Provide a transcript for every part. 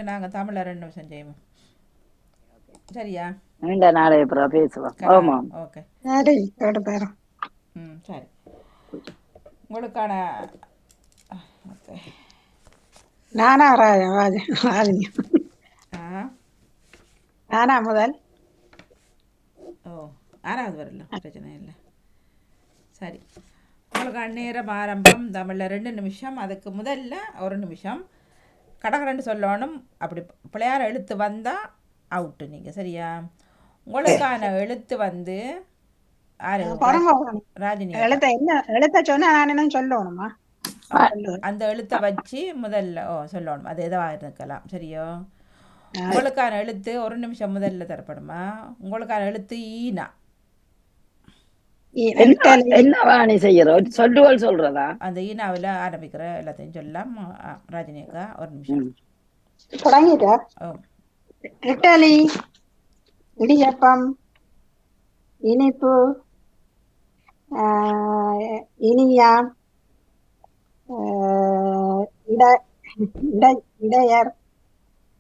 நாங்கள் தமிழில் 2 நிமிஷம் செய்வோம். சரியா? நீண்ட நாளை அப்புறம் பேசுவோம். ஆமாம். ஓகே. சரி கேட்டு பேரும். சரி. உங்களுக்கான ஓகே. நானா ராஜினி நானா முதல். ஓ 6வது வரல, பிரச்சனை இல்லை. சரி, உங்களுக்கான நேரம் ஆரம்பம். தமிழில் 2 நிமிஷம். அதுக்கு முதல்ல 1 நிமிஷம் கடகரண்டு சொல்லணும். அப்படி பிள்ளையார எழுத்து வந்தால் அவுட்டு நீங்கள். சரியா? உங்களுக்கான எழுத்து வந்து ராஜினி எழுத்த சொன்னா நான் என்ன சொல்லணுமா? அந்த எழுத்தை வச்சு முதல்ல சொல்லணும். அது எதுவாக இருக்கலாம். சரியோ? உங்களுக்கான எழுத்து 1 நிமிஷம் முதல்ல தரப்படுமா? உங்களுக்கான எழுத்து ஈனா. என்னவா நீ செய்யறோம்? சொல்லுவோல் சொல்றதா? அந்த ஈனாவில் ஆரம்பிக்கிற எல்லாத்தையும் சொல்லலாம். ராஜினிக்கா 1 நிமிஷம் தொடங்கிட்டா. இட்டலி, இடியப்பம், இனிப்பு, இனியா, இடையர்,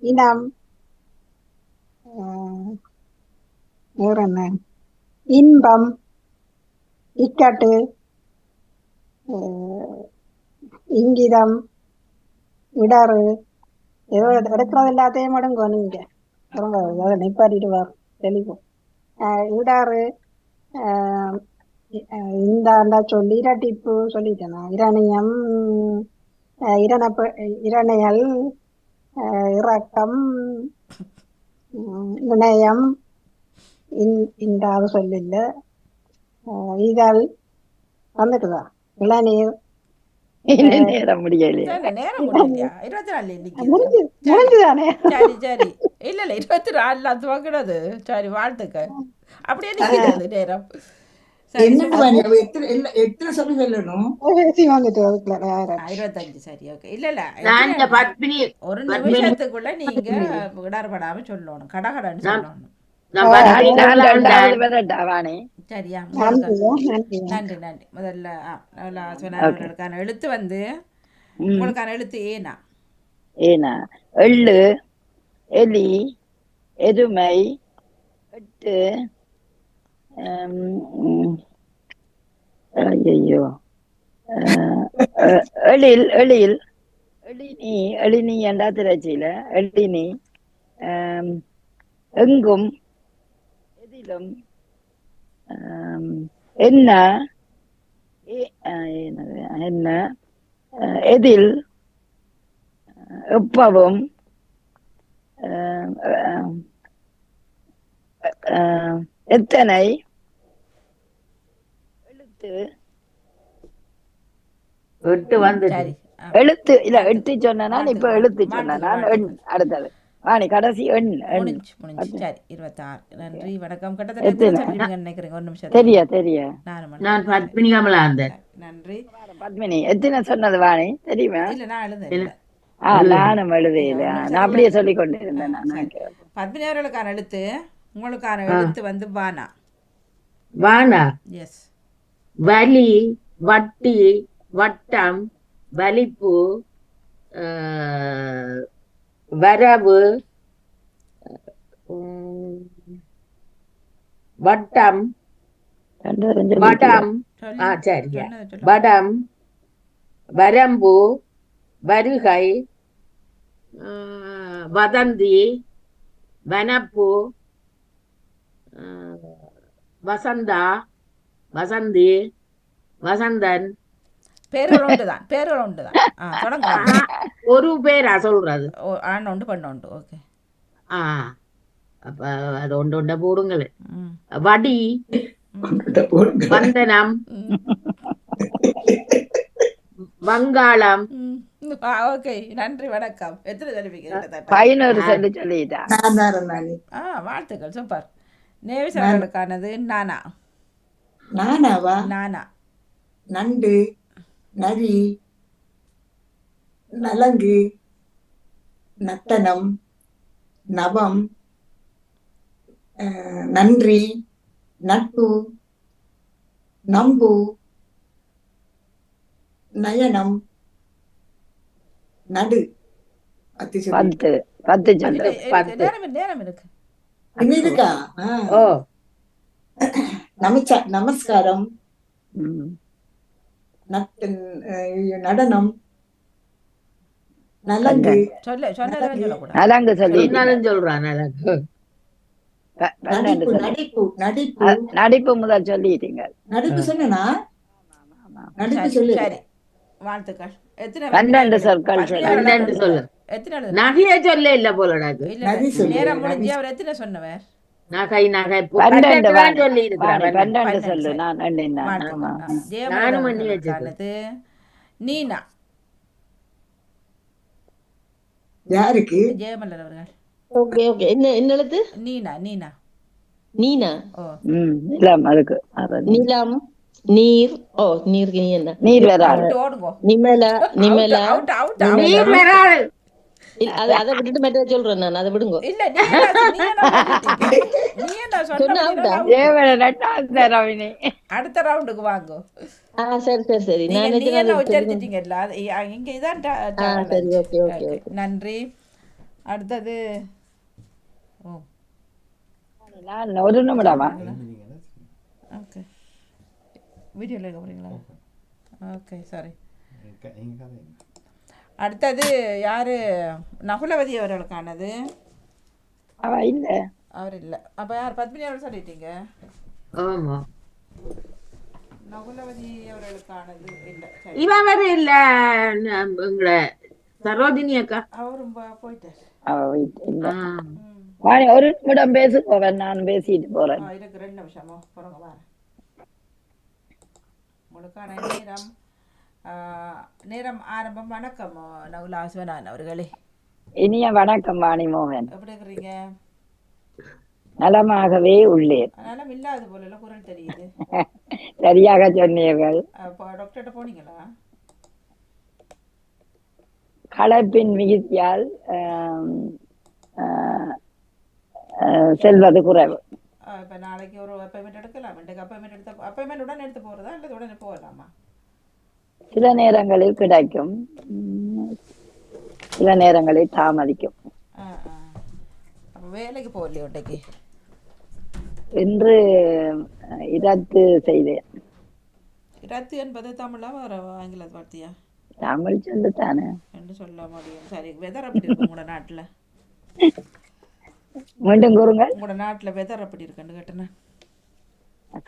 இனம், வேற என்ன, இன்பம், இக்கட்டு, இங்கிதம், இடறு. ஏதோ எடுக்கிறது எல்லாத்தையும் மடுங்கோ நீங்க. அதை நிப்பாட்டிட்டு வா தெளிவும். இடறு, இந்த சொல்லி இரட்டிப்பு சொல்லிட்டேனா, இரணியம், இரணையல், இறக்கம், இணையம், இந்த அது சொல்லில்ல, இதழ் வந்துட்டுதா, இளநீர். நேரம் முடியலையா? நேரம் முடியலையா? 24 முடிஞ்சுதானே? சரி சரி. இல்லை இல்லை, 24 அது வாங்கினது. சரி, வாழ்த்துக்க. அப்படியே நிற்கிறது நேரம். எத்தனை சொல்லி சொல்லணும்? 25. சரி, ஓகே. இல்ல இல்ல, 1 நிமிஷத்துக்குள்ள நீங்க இடர்படாம சொல்லணும். கடகடன்னு சொல்லணும். சரியா? நன்றி நன்றி. முதல்ல சொன்னவர்களுக்கான எழுத்து வந்து உங்களுக்கான எழுத்து ஏனா. ஏனா எள்ளு, எலி, எருமை, எட்டு, ஐயோ, எழில், எழில், எழினி, எழினி என்றா திரைச்சியில எழினி, எங்கும், எதிலும், என்ன, என்ன, எதில், எப்பவும், எத்தனை, எழுத்து, எட்டு வந்து எழுத்து இல்ல, எட்டு சொன்னா இப்ப எழுத்து சொன்னான். அடுத்தது வாணி கடைசி எண். முடிஞ்சு. சரி, 26. நன்றி, வணக்கம். கிட்டத்தட்ட நினைக்கிறேன். 1 நிமிஷம். தெரிய நான் பத்மினி கமலா இருந்தேன். நன்றி. பத்மினி எத்தனை சொன்னது வாணி தெரியுமா? இல்ல, நான் எழுதுறேன். நானும் எழுதையில நான் அப்படியே சொல்லி கொண்டு இருந்தேன். பத்மினி அவர்களுக்கான எழுத்து, உங்களுக்கான எழுத்து வந்து வானா. வானா. எஸ். வலி, வட்டி, வட்டம், வலிப்பு, வரவு, வட்டம், வடம், சரி, வடம், வரம்பு, வருகை, வதந்தி, வனப்பு, வசந்தா, வசந்தி, வசந்தன். பேர்கள் உண்டுதான். தொடங்கலாம். ஒரு பேரா சொல்றது? ஆண் உண்டு, பெண் உண்டு. ஓகே. அப்ப அது ஒன்று போடுங்களே. வடி, வந்தனம், வங்காளம். ஓகே, நன்றி, வணக்கம். எத்தனை சொல்லிருக்கீங்க? 15 சொல்லிட்டா. வாழ்த்துக்கள், சூப்பர். நேவிசர்களுக்கானது நானா. நானாவா? நானா. நண்டு, நரி, நலங்கு, நத்தனம், நவம், நன்றி, நட்பு, நம்பு, நயனம், நடு. 10. 10 இல்ல, சொல்லு. இருக்கு. 10. நேரம் இருக்கு. இன்னும் இருக்கா? ஓ நமஸ்காரம், ம். நடனம், நலங்கு, சொன்னதெல்லாம் சொல்லக்கூடாது. நலங்கு சொல்லிட்டீங்க. சொன்னாலும் சொல்றான் எனக்கு. 12 நடிப்பு சொல்லு. நடிப்பு நடிப்பு நடிப்பு முதல் சொல்லிட்டீங்க. நடிப்பு சொன்னா நடிப்பு சரி சொல்லு. சரி, வாழ்த்துக்கள். எத்தனை 12 சொற்கள் பத்மினி சொல்லு. எவ்வளவு 12 சொல்லு. எத்தனை எழுதுன? நகைய சொல்ல இல்ல போல எனக்கு. இல்ல நதி இல்ல, சொல்லு, நேரம் நதி முடிஞ்சு அவர் எத்தனை சொன்னவர்? நகை 12 தான் வாணி. சொல்லி வாணி இருக்கிறேன். 12 12 சொல்லு. சரி. நான் எண்ணினேன். ஆமா. வாழ்த்துக்கள். நானும் பண்ணி ஜெயமலர்களுக்கானது நீனா. யாருக்கு? ஜெயமலர் அவர்கள். ஓகே ஓகே என்ன எழுத்து? நீனா நீனா. நீனா. ஓ நிலம் அதுக்கு. நிலம், நீர். ஓ நீருக்கு நீ என்ன? நீர் வராது. அவுட் ஓடுங்கோ. Nimala out Nimala. Out out Nimala. நீர் வராது. அதை விட்டுட்டு மெட்ட சொல்றேன் நான், அதை விடுங்க. இல்ல, நீ என்ன சொன்னா அவுட்டா? ரவினி. அடுத்த ரவுண்டுக்கு வாங்கோ. சரி சரி சரி. நீங்க நான் நீ நினைச்சேன் என்ன அது தெரியும். உச்சரிச்சிட்டீங்கல்ல, இங்க இதான் சரி ஓகே ஓகே ஓகே. நன்றி. அடுத்தது ஓ நான் ஒரு நிமிடமா? ஓகே, வீடியோவில் இருக்க போறீங்களா? Okay sorry. அடுத்தது யாரு? நகுலவதி அவர்களுக்கானது. அவ இல்ல. அவர் இல்லை. அப்போ யார்? பத்மினி அவர் சொல்லிட்டீங்க. ஆமா நகுலவதி அவர்களுக்கானது இல்லை. இவன் வேற இல்ல. எங்கள சரோஜினி அக்கா. அவரும் போயிட்டார். அவ இல்ல. ஆ. வாணி ஒரு நிமிடம் பேசு போவேன், நான் பேசிட்டு போறேன். இருக்கு 2 நிமிஷமோ போறங்க வார உங்களுக்கான நேரம். நேரம் ஆரம்பம். வணக்கம் நகுலா சிவனான் அவர்களே. இனிய வணக்கம் வாணி மோகன். எப்படி இருக்கிறீங்க? நலமாகவே உள்ளேன். நலம் இல்லாத போல குரல் தெரியுது. சரியாக சொன்னீர்கள். டாக்டர்கிட்ட போனீங்களா? களைப்பின் மிகுதியால் செல்வது குறைவு. இப்போ நாளைக்கு ஒரு அப்பாயின்மெண்ட் எடுக்கலாம். இன்றைக்கு அப்பாயின்மெண்ட் உடனே எடுத்து போகிறதா இல்லை உடனே போகலாமா? சில நேரங்களில் கிடைக்கும், சில நேரங்களில் தாமதிக்கும். அப்போ வேலைக்கு போகலையோ இன்றைக்கு? இன்று இரத்து செய்தேன். இரத்து என்பது தமிழா வேற ஆங்கில வார்த்தையா? தமிழ் சொல்லுத்தானே என்று சொல்ல முடியும். சரி, வெதர் அப்படி இருக்கு உங்களோட நாட்டில்? மீண்டும் கூறுங்க. உங்களோட நாட்டில் வெதர் அப்படி இருக்குன்னு கேட்டேன்.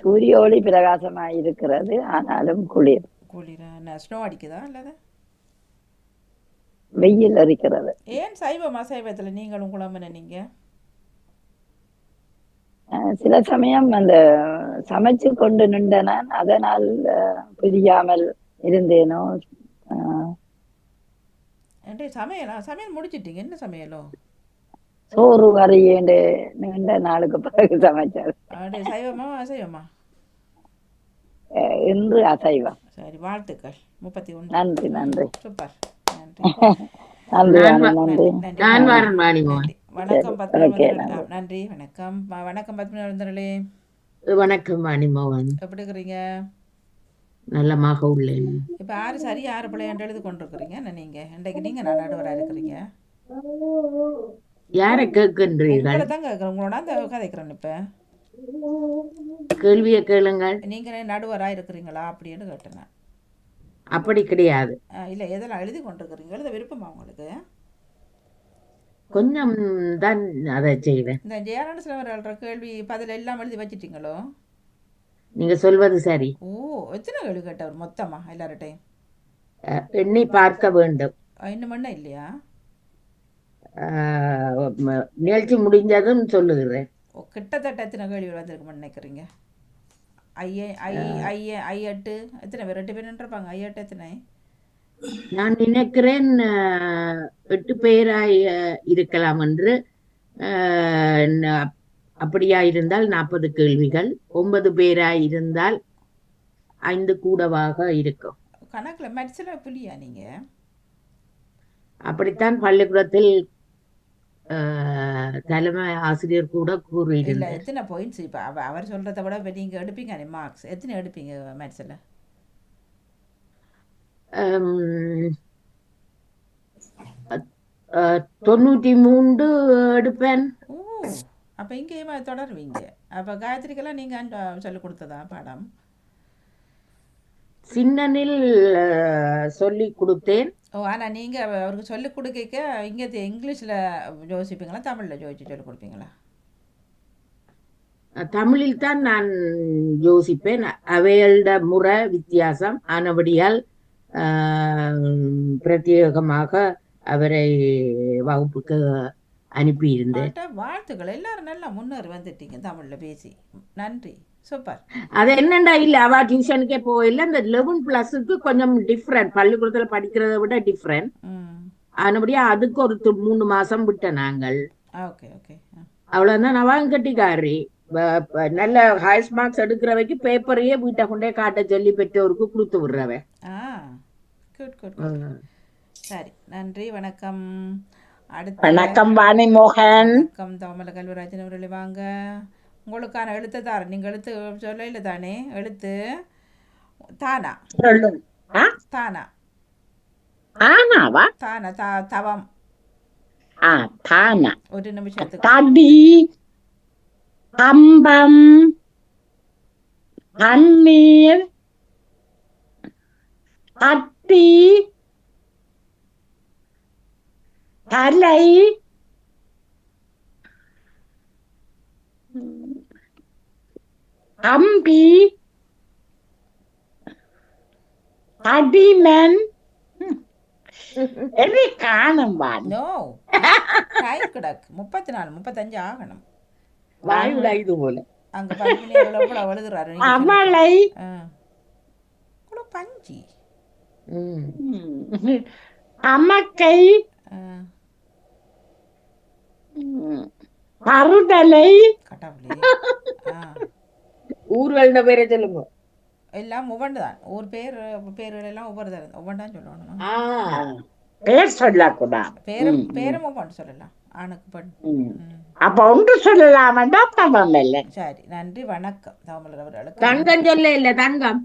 சூரிய ஒளி பிரகாசமாய் இருக்கிறது, ஆனாலும் குளிர். குளிரா? ஸ்னோ அடிக்குதா இல்லாத? வெயில் இருக்கிறது. ஏன் சைவம் அசைவத்தில் நீங்களும் குழம்புன நீங்கள்? சில சமயம் அந்த சமைச்சு கொண்டு நின்ற நான் அதனால் புரியாமல் இருந்தேனோ. சமையல் முடிச்சிட்டீங்க? என்ன சமையலோ? சோறு கறியேண்டு நீண்ட நாளுக்கு பிறகு சமைச்சார். அப்படியே சைவமா அசைவமா? இன்று அசைவம். சரி, வாழ்த்துக்கள். 31. நன்றி நன்றி. சூப்பர். நன்றி நன்றி நன்றி. நான் வரேன் வாணிமோகன். வணக்கம் பத்மநாபன். நன்றி. வணக்கம் வணக்கம் பத்மநாபந்தர்களே. வணக்கம் வாணிமோகன். எப்படி இருக்கிறீங்க? நல்லமாக உள்ளேன். இப்போ யாரு சரி யாரு பிள்ளையாண்டு எழுதி கொண்டிருக்கிறீங்க? நீங்கள் இன்றைக்கு நீங்கள் நான் நடுவராக இருக்கிறீங்க. யாரை கேட்கின்றீர்கள்? உங்களை தான் கேட்குறேன். உங்களோட அந்த கதைக்கிறேன். இப்போ கேள்வியை கேளுங்கள். நீங்கள் நடுவராக இருக்கிறீங்களா அப்படின்னு கேட்டேன். அப்படி கிடையாது. இல்லை, எதெல்லாம் எழுதி கொண்டிருக்கிறீங்க? எழுத விருப்பமா உங்களுக்கு? கொஞ்சம் தான் அதை செய்வேன். இந்த ஜெயரான சிலவர்கள கேள்வி பதில் எல்லாம் எழுதி வச்சிட்டீங்களோ? நீங்க சொல்வது சரி. ஓ, எத்தனை கேள்வி கேட்டவர் மொத்தமா எல்லார்ட்டையும்? எண்ணி பார்க்க வேண்டும். இன்னும் என்ன இல்லையா? நிகழ்ச்சி முடிஞ்சதும் சொல்லுகிறேன். கிட்டத்தட்ட எத்தனை கேள்வி வந்திருக்குன்னு நினைக்கிறீங்க? ஐ8 எத்தனை பேர்? 8 பேர் நின்றுப்பாங்க. ஐ8 எத்தனை? நான் நினைக்கிறேன் 8 பேராய் இருக்கலாம் என்று. அப்படியா இருந்தால் 40 கேள்விகள். 9 பேராய் இருந்தால் 5 கூடவாக இருக்கும். கணக்கில் மெட்ஸில் புள்ளியா நீங்கள்? அப்படித்தான் பள்ளிக்கூடத்தில் தலைமை ஆசிரியர் கூட கூறியிருந்தார். இல்லை, எத்தனை பாயிண்ட்ஸ்? இப்போ அவர் சொல்கிறத விட இப்போ நீங்கள் எடுப்பீங்க மார்க்ஸ் எத்தனை எடுப்பீங்க மேத்ஸில்? 93 எடுப்பேன். ஓ, அப்போ இங்கேயுமா தொடருவீங்க. அப்போ காயத்ரிக்கெல்லாம் நீங்கள் சொல்லிக் கொடுத்ததா பாடம்? சின்னனில் சொல்லி கொடுத்தேன். ஓ, ஆனால் நீங்கள் அவருக்கு சொல்லிக் கொடுக்க இங்கே இங்கிலீஷில் யோசிப்பீங்களா, தமிழில் யோசிச்சு சொல்லிக் கொடுப்பீங்களா? தமிழில் தான் நான் யோசிப்பேன். அவையோட முறை வித்தியாசம் ஆனபடியால் பிரத்யேகமாக அவரை வகுப்புக்கு அனுப்பியிருந்தேன். பாட்டா வாழ்த்துக்கள், எல்லாரும் நல்லா முன்னேறி வந்துட்டீங்க தமிழில் பேசி. நன்றி, சூப்பர். அது என்னண்டா இல்ல அவ டியூஷனுக்கே போயில. இந்த 11+க்கு கொஞ்சம் டிஃப்ரெண்ட், பள்ளிக்கூடத்துல படிக்கிறத விட டிஃப்ரெண்ட். ம், ஆனபடியா அதுக்கு ஒரு 3 மாசம் விட்ட நாங்கள். Okay okay. அவ்வளவுதான். நான் கட்டிக்காரி நல்ல ஹையஸ்ட் மார்க்ஸ் எடுக்கிறவைக்கு பேப்பரையே வீட்டை கொண்டே காட்ட சொல்லி பெற்றோருக்கு கொடுத்து விடுறவ. ஆ, குட் குட். சரி, நன்றி, வணக்கம். அடுத்த வணக்கம் வாணி மோகன். வணக்கம் தவமல கல்விராஜன் அவர்களே, வாங்க. உங்களுக்கான எழுத்து தாரேன். நீங்கள் எழுத்து சொல்லல தானே? எழுத்து தானா? சொல்லுங்க. ஆ? தானா ஆனாவா? தானா தவம். ஆ, தானா. ஒரு நிமிஷத்துக்கு. தடி, கம்பம், தண்ணீர், கட்டி, தலை, கம்பி, தடிமன். எதை காணும் வாணி? நோ, டைம் கிடக்கு. 34 35 ஆகணும். வாயுட இது போல அங்கே பத்மினி எவ்வளோ எழுதுறாரு. அவளை, இவ்வளோ பஞ்சி. அமக்கை, ஆ, பருதலை, கடவுளே. ஆ, ஊர்கள பேரை சொல்லுங்க. எல்லாம் ஒவ்வொன்று தான். ஊர் பேர்கள் எல்லாம் ஒவ்வொரு தான், ஒவ்வொன்று தான் சொல்லணுமா? பேர் சொல்லக்கூடாது. பேரும் ஒவ்வொன்று சொல்லலாம், ஆணுக்கு பெண். அப்ப ஒன்று சொல்லலாமண்டா தவம் இல்லை. சரி, நன்றி, வணக்கம் தவமலர் அவர்களுக்கு. தங்கம் சொல்ல இல்ல, தங்கம்.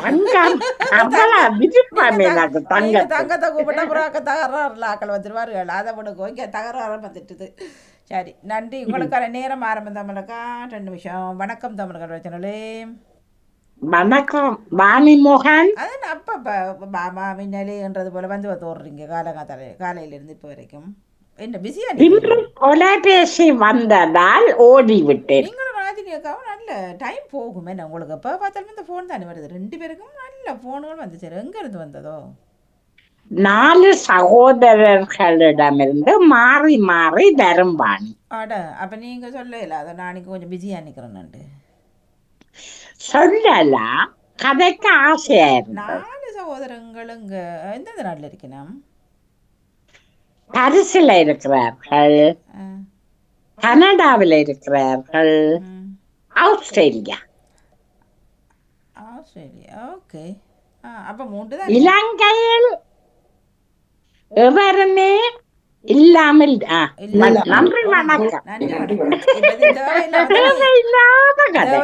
தங்கம் அவ்வளவு விருப்பம் எனக்கு. தங்கம் தங்கத்தை கூப்பிட்டா புறாக்க தகராறுல ஆக்கள் வந்துடுவார்கள். அதை விடுங்க, இங்கே தகராறு வந்துட்டுது. சரி, நன்றி. உங்களுக்கான நேரம் ஆரம்பம் தமிழக்கா 2 நிமிஷம். வணக்கம் தமிழர்கள் சேனலே. வணக்கம் வாணி மோகன். அது அப்போ பாமா மின்னலேன்றது போல வந்து தோடுறீங்க காலையிலேருந்து இப்போ வரைக்கும். என்ன பிஸியா? இன்று தொலைபேசி வந்ததால் ஓடிவிட்டேன். நீங்களும் ராஜினி அக்காவும் நல்ல டைம் போகும். என்ன உங்களுக்கு எப்போ பார்த்தாலும் இந்த ஃபோன் தானே வருது. 2 பேருக்கும் நல்ல ஃபோனுகள் வந்து சரி. எங்கேருந்து வந்ததோ? 4 சகோதரர்களிடமிருந்து மாறி மாறி வரும் வாணி. ஆட, அப்போ நீங்கள் சொல்லல. அதை நான் கொஞ்சம் பிஸியாக நிற்கிறேன்னுட்டு சொல்லலாம். கதைக்கு ஆசையா இருந்தது. 4 சகோதரங்களுங்க எந்தெந்த நாட்டில் இருக்கணும்? பரிசில் இருக்கிறார்கள், கனடாவில் இருக்கிறார்கள், ஆஸ்திரேலியா, ஆஸ்திரேலியா. ஓகே. அப்போ 3 தான். இலங்கையில் எவருமே இல்லாமல். நன்றி வணக்கம். நன்றி. இப்ப இது தேவையில்லாத கதை.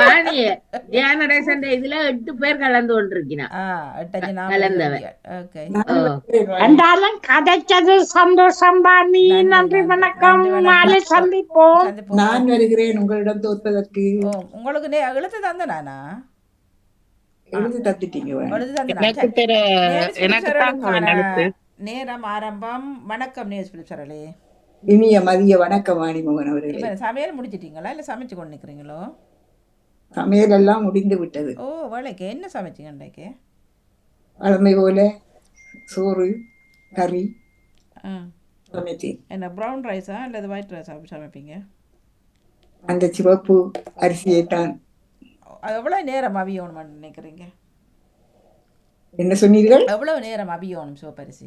வாணிய தியானடேசன் இதுல 8 பேர் கலந்து கொண்டிருக்கிறான். 8 கலந்தவன். ஓகே. என்றாலும் கதைச்சது சந்தோஷம் பாணி. நன்றி வணக்கம். நாளை சந்திப்போம். நான் வருகிறேன் உங்களிடம் தோற்பதற்கு. உங்களுக்கு எழுத்து தந்த நானா? எழுதி தந்துட்டீங்க. எழுதி தந்த நேரம் ஆரம்பம். வணக்கம் நேஸ் பிலிப் சரளே. இனிய மதிய வணக்கம் வாணி மோகன் அவர்களே. இப்ப சமையல் முடிச்சிட்டீங்களா இல்ல சமைச்சு கொண்டு நிக்கிறீங்களோ? சமையல் எல்லாம் முடிந்து விட்டது. ஓ, வேலைக்கு என்ன சமைச்சிங்க இன்றைக்கு? வழமை போல சோறு கறி சமைச்சேன். என்ன ப்ரௌன் ரைஸா அல்லது ஒயிட் ரைஸா சமைப்பீங்க? அந்த சிவப்பு அரிசியை தான். எவ்வளவு நேரம் அவியணும்னு நினைக்கிறீங்க? என்ன சொன்னீர்கள்? எவ்வளவு நேரம் அவியணும் சிவப்பரிசி?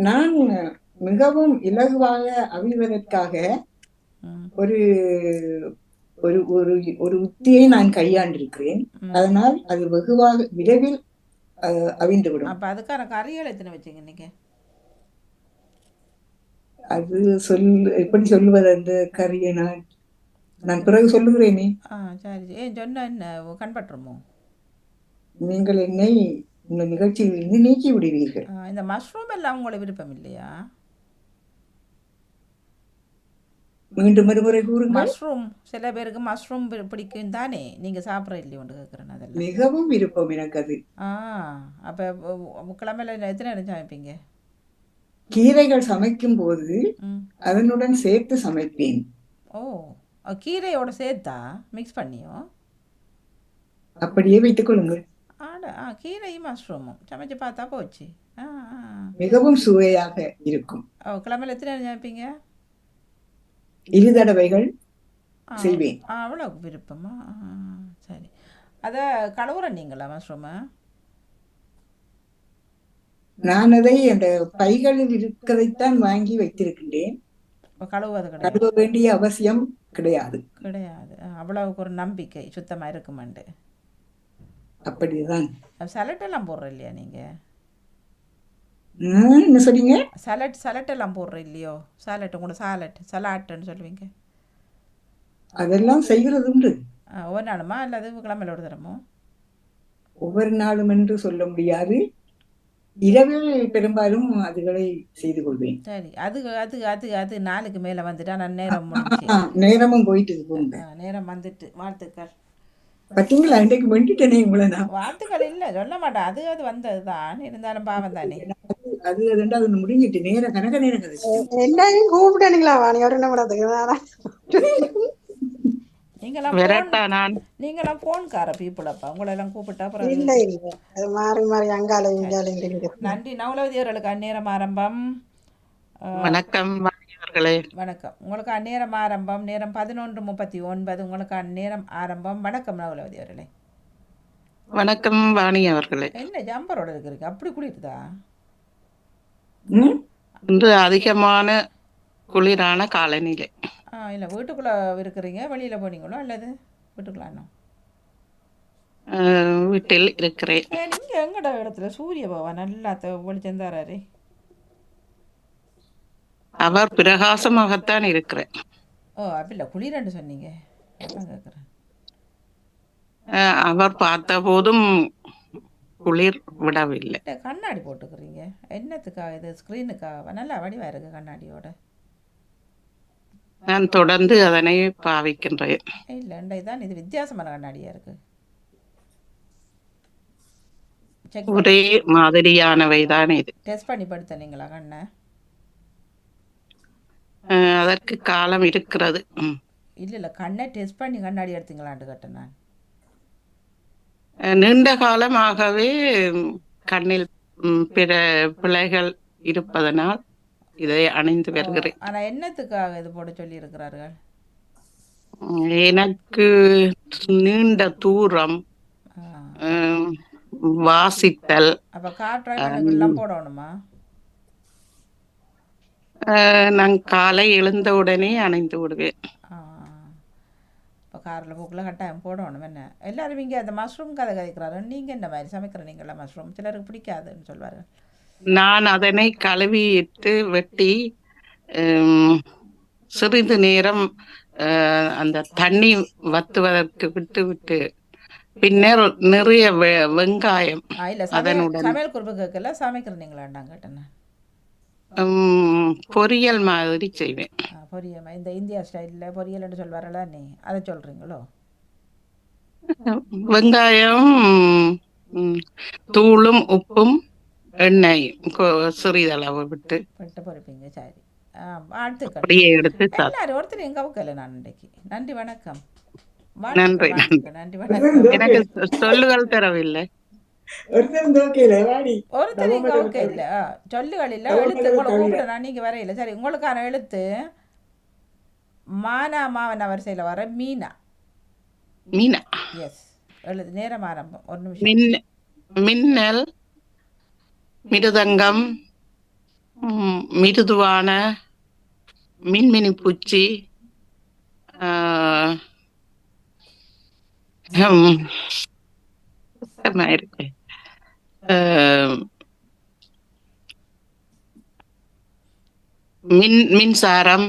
நான் மிகவும் இலகுவாக அவிழ்வதற்காக ஒரு ஒரு ஒரு உத்தியை நான் கையாண்டிருக்கிறேன். அதனால் அது வெகுவாக விரைவில் அவிழ்ந்துவிடும். அப்ப அதுக்கான கறிகள் எத்தனை வச்சுங்க இன்னைக்கு? அது எப்படி சொல்லுவது? அந்த கறியை நான் பிறகு சொல்லுகிறேனே. சரி. ஏன் சொன்ன என்ன கண்பற்றுமோ? நீங்கள் என்னை இந்த நிகழ்ச்சியிலிருந்து நீக்கி விடுவீர்கள். இந்த மஷ்ரூம் எல்லாம் உங்களுக்கு விருப்பம் இல்லையா? மீண்டும் ஒருமுறை கூறுங்கள். மஷ்ரூம் சில பேருக்கு மஷ்ரூம் பிடிக்கும் தானே, நீங்கள் சாப்பிட்ற இல்லையோ ஒன்று கேட்குறேன். அதெல்லாம் மிகவும் விருப்பம் எனக்கு அது. அப்போ கிழமையில எத்தனை நேரம் சமைப்பீங்க? கீரைகள் சமைக்கும் போது ம். அதனுடன் சேர்த்து சமைப்பேன். ஓ, கீரையோட சேர்த்தா மிக்ஸ் பண்ணியோ? அப்படியே வைத்துக் கொள்ளுங்கள். கீரையும் மஷ்ரூமும் சமைச்சு பார்த்தா போச்சு. மிகவும் சுவையாக இருக்கும். கிழமையில எத்தனை நேரம் சமைப்பீங்க? 2 தடவைகள் செய்வேன். அவ்வளோ விருப்பமா? சரி. அதை கழுவுற நீங்களா மஷ்ரூமை? நான் அதை அந்த பைகளில் இருக்கிறதைத்தான் வாங்கி வைத்திருக்கின்றேன். கழுவுவது கிடையாது, கழுவ வேண்டிய அவசியம் கிடையாது. கிடையாது. அவ்வளவுக்கு ஒரு நம்பிக்கை சுத்தமாக இருக்குமாண்டு. அப்படிதான். சலட் எல்லாம் போடுற இல்லையா நீங்கள்? என்ன சொன்னீங்க? சலட் எல்லாம் போடுற இல்லையோ? சாலட் உங்களோட சலாட்டுன்னு சொல்லுவீங்க. அதெல்லாம் செய்கிறது உண்டு. ஒவ்வொரு நாளுமா அல்லது கிழமையில ஒரு தரமோ? ஒவ்வொரு நாளும் என்று சொல்ல முடியாது. இரவில் பெரும்பாலும் அதுகளை செய்து கொள்வேன். சரி. அது அது அது அது நாளுக்கு மேலே வந்துட்டா நான் நேரம் முடிஞ்சு. நேரமும் போயிட்டு போங்க. நேரம் வந்துட்டு. வாழ்த்துக்கள். பார்த்தீங்களா, இன்றைக்கு வேண்டிட்டேனே உங்களை நான். வாழ்த்துக்கள் இல்லை சொல்ல மாட்டேன். அது வந்தது தான், இருந்தாலும் பாவம் தானே. அது அது முடிஞ்சிட்டு நேரம் கனக நேரம் கழிச்சு. எல்லாரையும் கூப்பிட்டீங்களா வாணி ஒரு நிமிடத்துக்கு? நீங்களாம் போன்கார பீப்புளப்பா, உங்களை எல்லாம் கூப்பிட்டா அப்புறம் இல்லை இல்லை, அது மாறி மாறி அங்கால இங்கால. நன்றி. நவலவதி அவர்களுக்கு அந்நேரம் ஆரம்பம். வணக்கம் அவர்களே. வணக்கம். உங்களுக்கு அந்நேரம் ஆரம்பம். நேரம் 11:39. உங்களுக்கு அந்நேரம் ஆரம்பம். வணக்கம் நவலவதி அவர்களே. வணக்கம் வாணி அவர்களே. என்ன ஜம்பரோட இருக்கிறீங்க? அப்படி குளிருதா? இன்று அதிகமான குளிரான காலநிலை. இல்லை, வீட்டுக்குள்ளே இருக்கிறீங்க, வெளியில் போனீங்களோ அல்லது வீட்டுக்குள்ளானோ? வீட்டில் இருக்கிறேன். நீங்கள் எங்கட இடத்துல சூரிய பகவான் நல்லா வெளிச்சம் தராரு. அவர் பிரகாசமாகத்தான் இருக்கிறேன். அப்படில்ல, குளிரண்டு சொன்னீங்க, அதான் கேட்குறேன். அவர் பார்த்த போதும் குளிர் விடவில்லை. கண்ணாடி போட்டுக்கிறீங்க என்னத்துக்காக? இது ஸ்க்ரீனுக்காக? நல்லா வடிவா இருக்கு கண்ணாடியோட. நான் தொடர்ந்து அதனை பாவிக்கின்றேன். இல்லை, இதுதான் இது வித்தியாசமான கண்ணாடியா இருக்கு. ஒரே மாதிரியானவை தான் இது. டெஸ்ட் பண்ணி படுத்தனீங்களா கண்ணை? அதற்கு காலம் இருக்கிறது. இல்லை, கண்ணை டெஸ்ட் பண்ணி கண்ணாடி எடுத்தீங்களான்னு கேட்டேன் நான். நீண்ட காலமாகவே கண்ணில் பிற பிழைகள் இருப்பதனால் இதை அணிந்து வருகிறேன். ஆனா என்னத்துக்காக இது போட சொல்லி இருக்கிறார்கள்? எனக்கு நீண்ட தூரம் வாசித்தல். அப்ப கார் டிரைவருக்கெல்லாம் போடணுமா? நான் காலை எழுந்தவுடனே அணிந்து விடுவேன். இப்போ காரில் போக்கில் கட்டாயம் போடணும். என்ன எல்லாரும் இங்கே அந்த மஷ்ரூம் கதை கதைக்கிறாரு. நீங்கள் என்ன மாதிரி சமைக்கிறீங்களா மஷ்ரூம்? சிலருக்கு பிடிக்காதுன்னு சொல்வார்கள். நான் அதனை கழுவிட்டு வெட்டி சிறிது நேரம் அந்த தண்ணி வத்துவதற்கு விட்டு பின்னர் நிறைய வெங்காயம் அதனுடன் சமையல் குறிப்பு கேட்கல, சமைக்கிறீங்களான்னு கேட்டேன். பொரியல் மாதிரி செய்வேன். பொரியல் இந்த இந்தியா ஸ்டைலில் பொரியல்னு சொல்வாரா, நீ அதை சொல்கிறீங்களோ? வெங்காயம் தூளும் உப்பும் எண்ணெய் சிறிதளவு விட்டு பொறிப்பீங்க. சரி, வாழ்த்துக்கள். அப்படியே எடுத்து எல்லாரும் ஒருத்தர் எங்க வைக்கல நான் இன்றைக்கு. நன்றி, வணக்கம். நன்றி நன்றி, வணக்கம். எனக்கு சொல்லுகள் தரவில்லை. ஒருத்தர் இங்க ஓகே இல்ல, சொல்லுகள் இல்ல, எழுத்து உங்களை கூப்பிடுறா, நீங்க வரையில. சரி, உங்களுக்கான எழுத்து மானா மாவன வரிசையில வர மீனா. மீனா. எஸ், எழுது. நேரம் ஆரம்பம். ஒரு நிமிஷம். மின்னல், மிருதங்கம், மிருதுவான, மின்மினி பூச்சி, இருக்கு மின்சாரம்,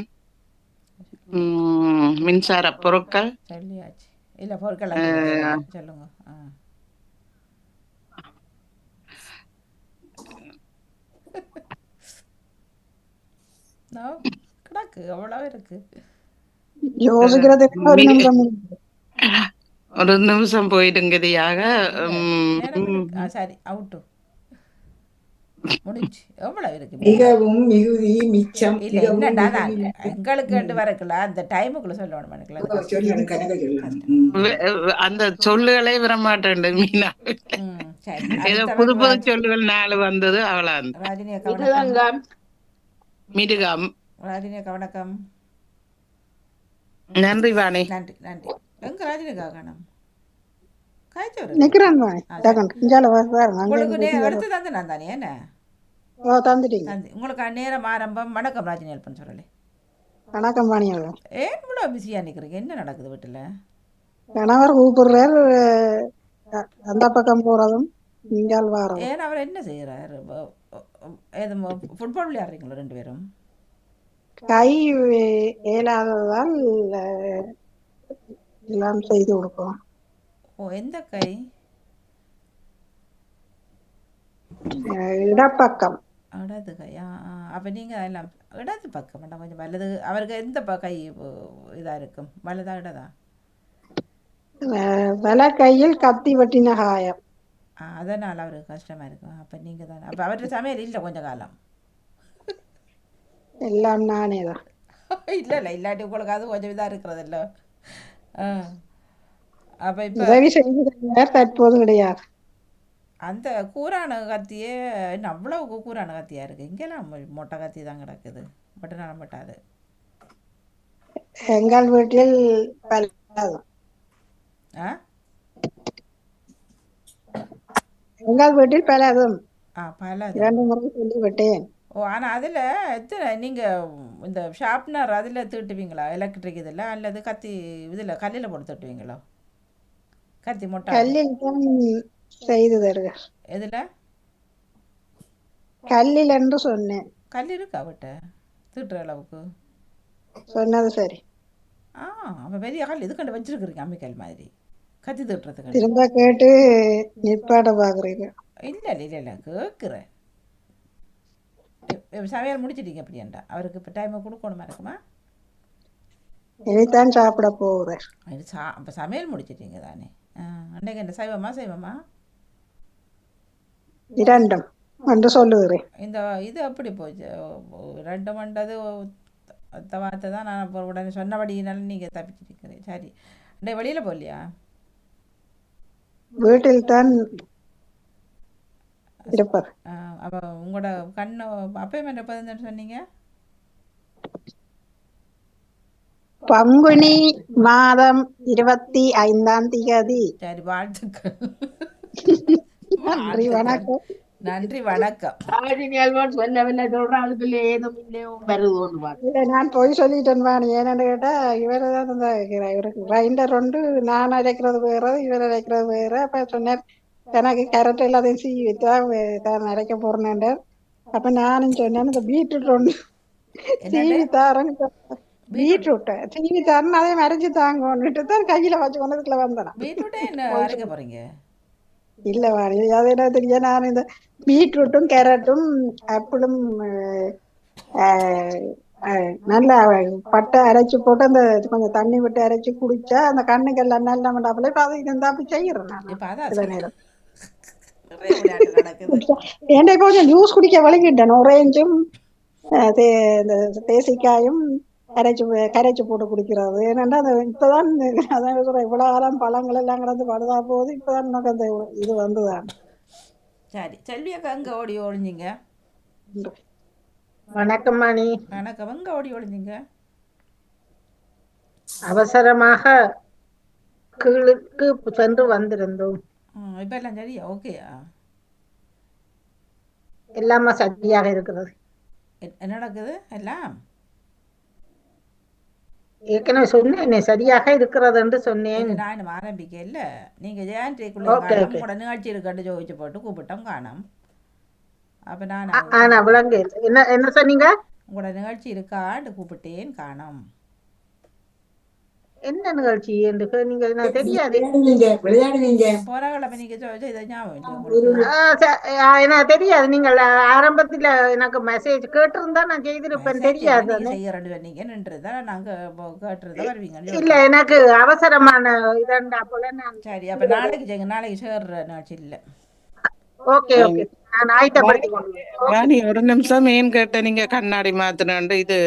மின்சார பொருட்கள். சொல்லியாச்சு. இல்ல பொருட்கள் சொல்லுங்க. நான் கிடக்கு அவ்வளோ இருக்கு. யோசிக்கிறதுக்கு ஒரு மி- நிமிஷம் ஒரு நிமிஷம் போயிடுங்கதியாக. இல்லை நேரம் இருக்கு. சரி அவுட்டு முடிஞ்சு. எவ்வளோ இருக்கு மீதி? மிகவும் மிகுதி மிச்சம் இல்லை மிகவும் என்னடா தான் மிகுதி மிச்சம். எங்களுக்கு கண்டு வரக்குள்ள அந்த டைமுக்குள்ளே சொல்லணும் எனக்கு அது கஷ்டம். சொல்லணும் கணக்கு சொல்லணும். கஷ்டம். அந்த சொல்லுகளே வரமாட்டேன் மீனா. சரி ஏதோ அடுத்தவர் புது புது சொல்லுகள் 4 வந்தது அவ்வளோ. ராஜினி அக்கா வணக்கம். மிருதங்கம், மிருகம். ராஜினி அக்கா வணக்கம். நன்றி வாணி. நன்றி நன்றி. எங்க ராஜினி அக்கா காணோம். காய்ச்சவர் நிக்கிறேன் இஞ்சால உங்களுக்கு எடுத்து தந்து நான் தானே என்ன தந்துட்டீங்க. தந்து உங்களுக்கு நேரம் ஆரம்பம். வணக்கம் ராஜினி அல்பன் சொல்லலை. வணக்கம் பாணியவ. ஏன் இவ்வளோ பிஸியாக நிற்கிறீங்க? என்ன நடக்குது வீட்டில்? கணவர் கூப்பிடுறார், அந்த பக்கம் போறதும் இங்கால் வாரதும். ஏன் அவர் என்ன செய்கிறார்? ஏது ஃபுட்பால் விளையாடுறீங்களா 2 பேரும்? கை இயலாததால் எல்லாம் செய்து கொடுப்போம். ஓ எந்த கை? இடப்பக்கம். இடது கை. அப்போ நீங்கள் எல்லாம் இடது பக்கம் வேண்டாம், கொஞ்சம் வலது. அவருக்கு எந்த கை இதாக இருக்கும்? வலதா இடதா? வல கையில் கத்தி வெட்டின காயம். அதனால் அவருக்கு கஷ்டமாக இருக்கும். அப்போ நீங்கள் தான். அப்போ அவர்கிட்ட சமையல் இல்லை கொஞ்ச காலம்? எல்லாம் நானே தான். இல்லை இல்லை, இல்லாட்டி உங்களுக்கு அது கொஞ்சம் இதாக இருக்கிறதில்ல. அப்போ இப்போ உதவி செய்து தற்போது கிடையாது. அந்த கூரான கத்தியே என்ன அவ்வளோ கூரான கத்தியாக இருக்குது? இங்கெல்லாம் மொட்டை கத்தி தான் கிடக்குது. பட்டு நான் மட்டாது. எங்கள் வீட்டில் பலதும். ஆ எங்கள் வீட்டில் பலதும் பல 2 முறை சொல்லி விட்டேன். ஓ ஆனால் அதில் எத்தனை நீங்கள் இந்த ஷார்ப்னர் அதில் தீட்டுவீங்களா? எலக்ட்ரிக் இதில் அல்லது கத்தி இதில் கல்லில் போட்டு தட்டுவீங்களா? கத்தி மொட்டை கல்லில் தான் செய்து தருக. எதில்? கல்லில் என்று சொன்னேன். கல் இருக்கா விட்ட தீட்டுற அளவுக்கு? சொன்னது சரி. அப்போ பெரிய கல் இது கண்டு வச்சுருக்குறீங்க அம்மிக்கல் மாதிரி கத்தி தீட்டுறதுக்கு? திரும்ப கேட்டு நிப்பாட்ட பாக்குறீங்க. இல்லை இல்லை இல்லை இல்லை கேட்குறேன். சமையல் முடிச்சிட்டீங்க அப்படியாண்டா? அவருக்கு இப்போ டைமை கொடுக்கணுமா இருக்குமா? இனித்தான் சாப்பிட போகிறேன். அப்போ சமையல் முடிச்சிட்டீங்க தானே? அன்றைக்கு என்ன சைவமா செய்வமா? 2 என்று சொல்லுகிறேன். இந்த இது எப்படி போச்சு? 2 மண்டது அத்த வார்த்தை தான். நான் இப்போ உடனே சொன்னபடினாலும் நீங்கள் தப்பிச்சிருக்கிறேன். சரி, அன்றைய வெளியில் போகலையா? வீட்டில் தான் இருப்பது. அப்போ உங்களோட கண்ணு அப்பயும் என்ன பதினு சொன்னீங்க? பங்குனி மாதம் 25ஆம் தேதி. சரி, வாழ்த்துக்கள். நன்றி, வணக்கம். நன்றி, வணக்கம். ராஜினி அல்வான் சொல்லவில்லை சொல்றான், அதுக்குள்ள ஏதும் இல்லையோ வருதுன்னு பாரு. இல்லை, நான் போய் சொல்லிட்டேன் வாணி. ஏன்னு கேட்டா இவரை தான் இவருக்கு கிரைண்டர் உண்டு, நான் அரைக்கிறது வேற, இவர் அரைக்கிறது வேற. அப்ப சொன்னார் எனக்கு கரெக்ட் எல்லாத்தையும் தான் அரைக்க போறேன். அப்ப நானும் சொன்னேன் இந்த பீட்ரூட் ஒன்று சீவி தாரன்னு. பீட்ரூட்டை சீவி தாரன்னு அதே மறைச்சு தாங்கன்னுட்டு தான் கையில வச்சு கொண்டதுக்குள்ள வந்தேன். பீட்ரூட்டே என்ன அரைக்க போறீங்க? இல்ல வாணி, அது என்ன தெரியும், நான் இந்த பீட்ரூட்டும் கேரட்டும் ஆப்பிளும் நல்லா பட்டை அரைச்சு போட்டு அந்த கொஞ்சம் தண்ணி விட்டு அரைச்சு குடிச்சா அந்த கண்ணுக்கெல்லாம் நல்லா மண்டாப்புல. இப்ப அதை இருந்தா அப்படி செய்யறேன் நான். இப்போ அதான் சில நேரம் நிறைய விளையாட்டு நடக்குது. ஏன்டா இப்போ கொஞ்சம் ஜூஸ் குடிக்க வழங்கிட்டேன். ஒரேஞ்சும் இந்த தேசிக்காயும் கரைச்சு போட்டு குடிக்கிறது. ஏன்னா அந்த இப்பதான் அதான் சொல்றேன், இவ்வளவு காலம் பழங்கள் எல்லாம் கிடந்து படுதா போகுது. இப்பதான் நமக்கு அந்த இது வந்துதான். சரி, செல்வி அக்கா எங்க ஓடி ஒழிஞ்சிங்க? வணக்கம் மணி. வணக்கம். எங்க ஓடி ஒழிஞ்சிங்க? அவசரமாக கீழுக்கு சென்று வந்திருந்தோம். இப்போ எல்லாம் சரியா? ஓகேயா? எல்லாமே சரியாக இருக்கிறது. என்ன நடக்குது எல்லாம்? ஏற்கனவே சொன்னேன் சரியாக இருக்கிறது என்று சொன்னேன். நான் இன்னும் ஆரம்பிக்க இல்லை. நீங்கள் ஜெயந்திக்குள்ளே Okay, காணும் okay. கூட நிகழ்ச்சி இருக்கட்டு ஜோதிச்சு போட்டு கூப்பிட்டோம் காணும். அப்போ நான் ஆனா விளங்கு என்ன என்ன சொன்னீங்க? உங்களோட நிகழ்ச்சி இருக்கான்னு கூப்பிட்டேன் காணும். என்ன நிகழ்ச்சி என்று நீங்கள் எனக்கு தெரியாது. விளையாடுவீங்க போராளம் நீங்க செய்த ஞாபகம் இல்லை ஒரு உங்களுக்கு? எனக்கு தெரியாது. நீங்கள் ஆரம்பத்துல எனக்கு மெசேஜ் கேட்டிருந்தா நான் செய்திருப்பேன். மெசேஜ் தெரியாது. நீங்க செய்ய ரெண்டு பேர் நீங்க நின்றுதான் நாங்க கேட்டுருந்தா வருவீங்கன்னு இல்ல, சொல்றேன். எனக்கு அவசரமான இதண்டா போல நான். சரி, அப்ப நாளைக்கு செய்யுங்க. நாளைக்கு சேர்ற நிகழ்ச்சி இல்லை. ஓகே ஓகே, நான் ஆயத்தப்படுத்தி கொண்டு ராணி ஒரு நிமிஷம் ஏன் கேட்ட நீங்க கண்ணாடி மாத்தினு இது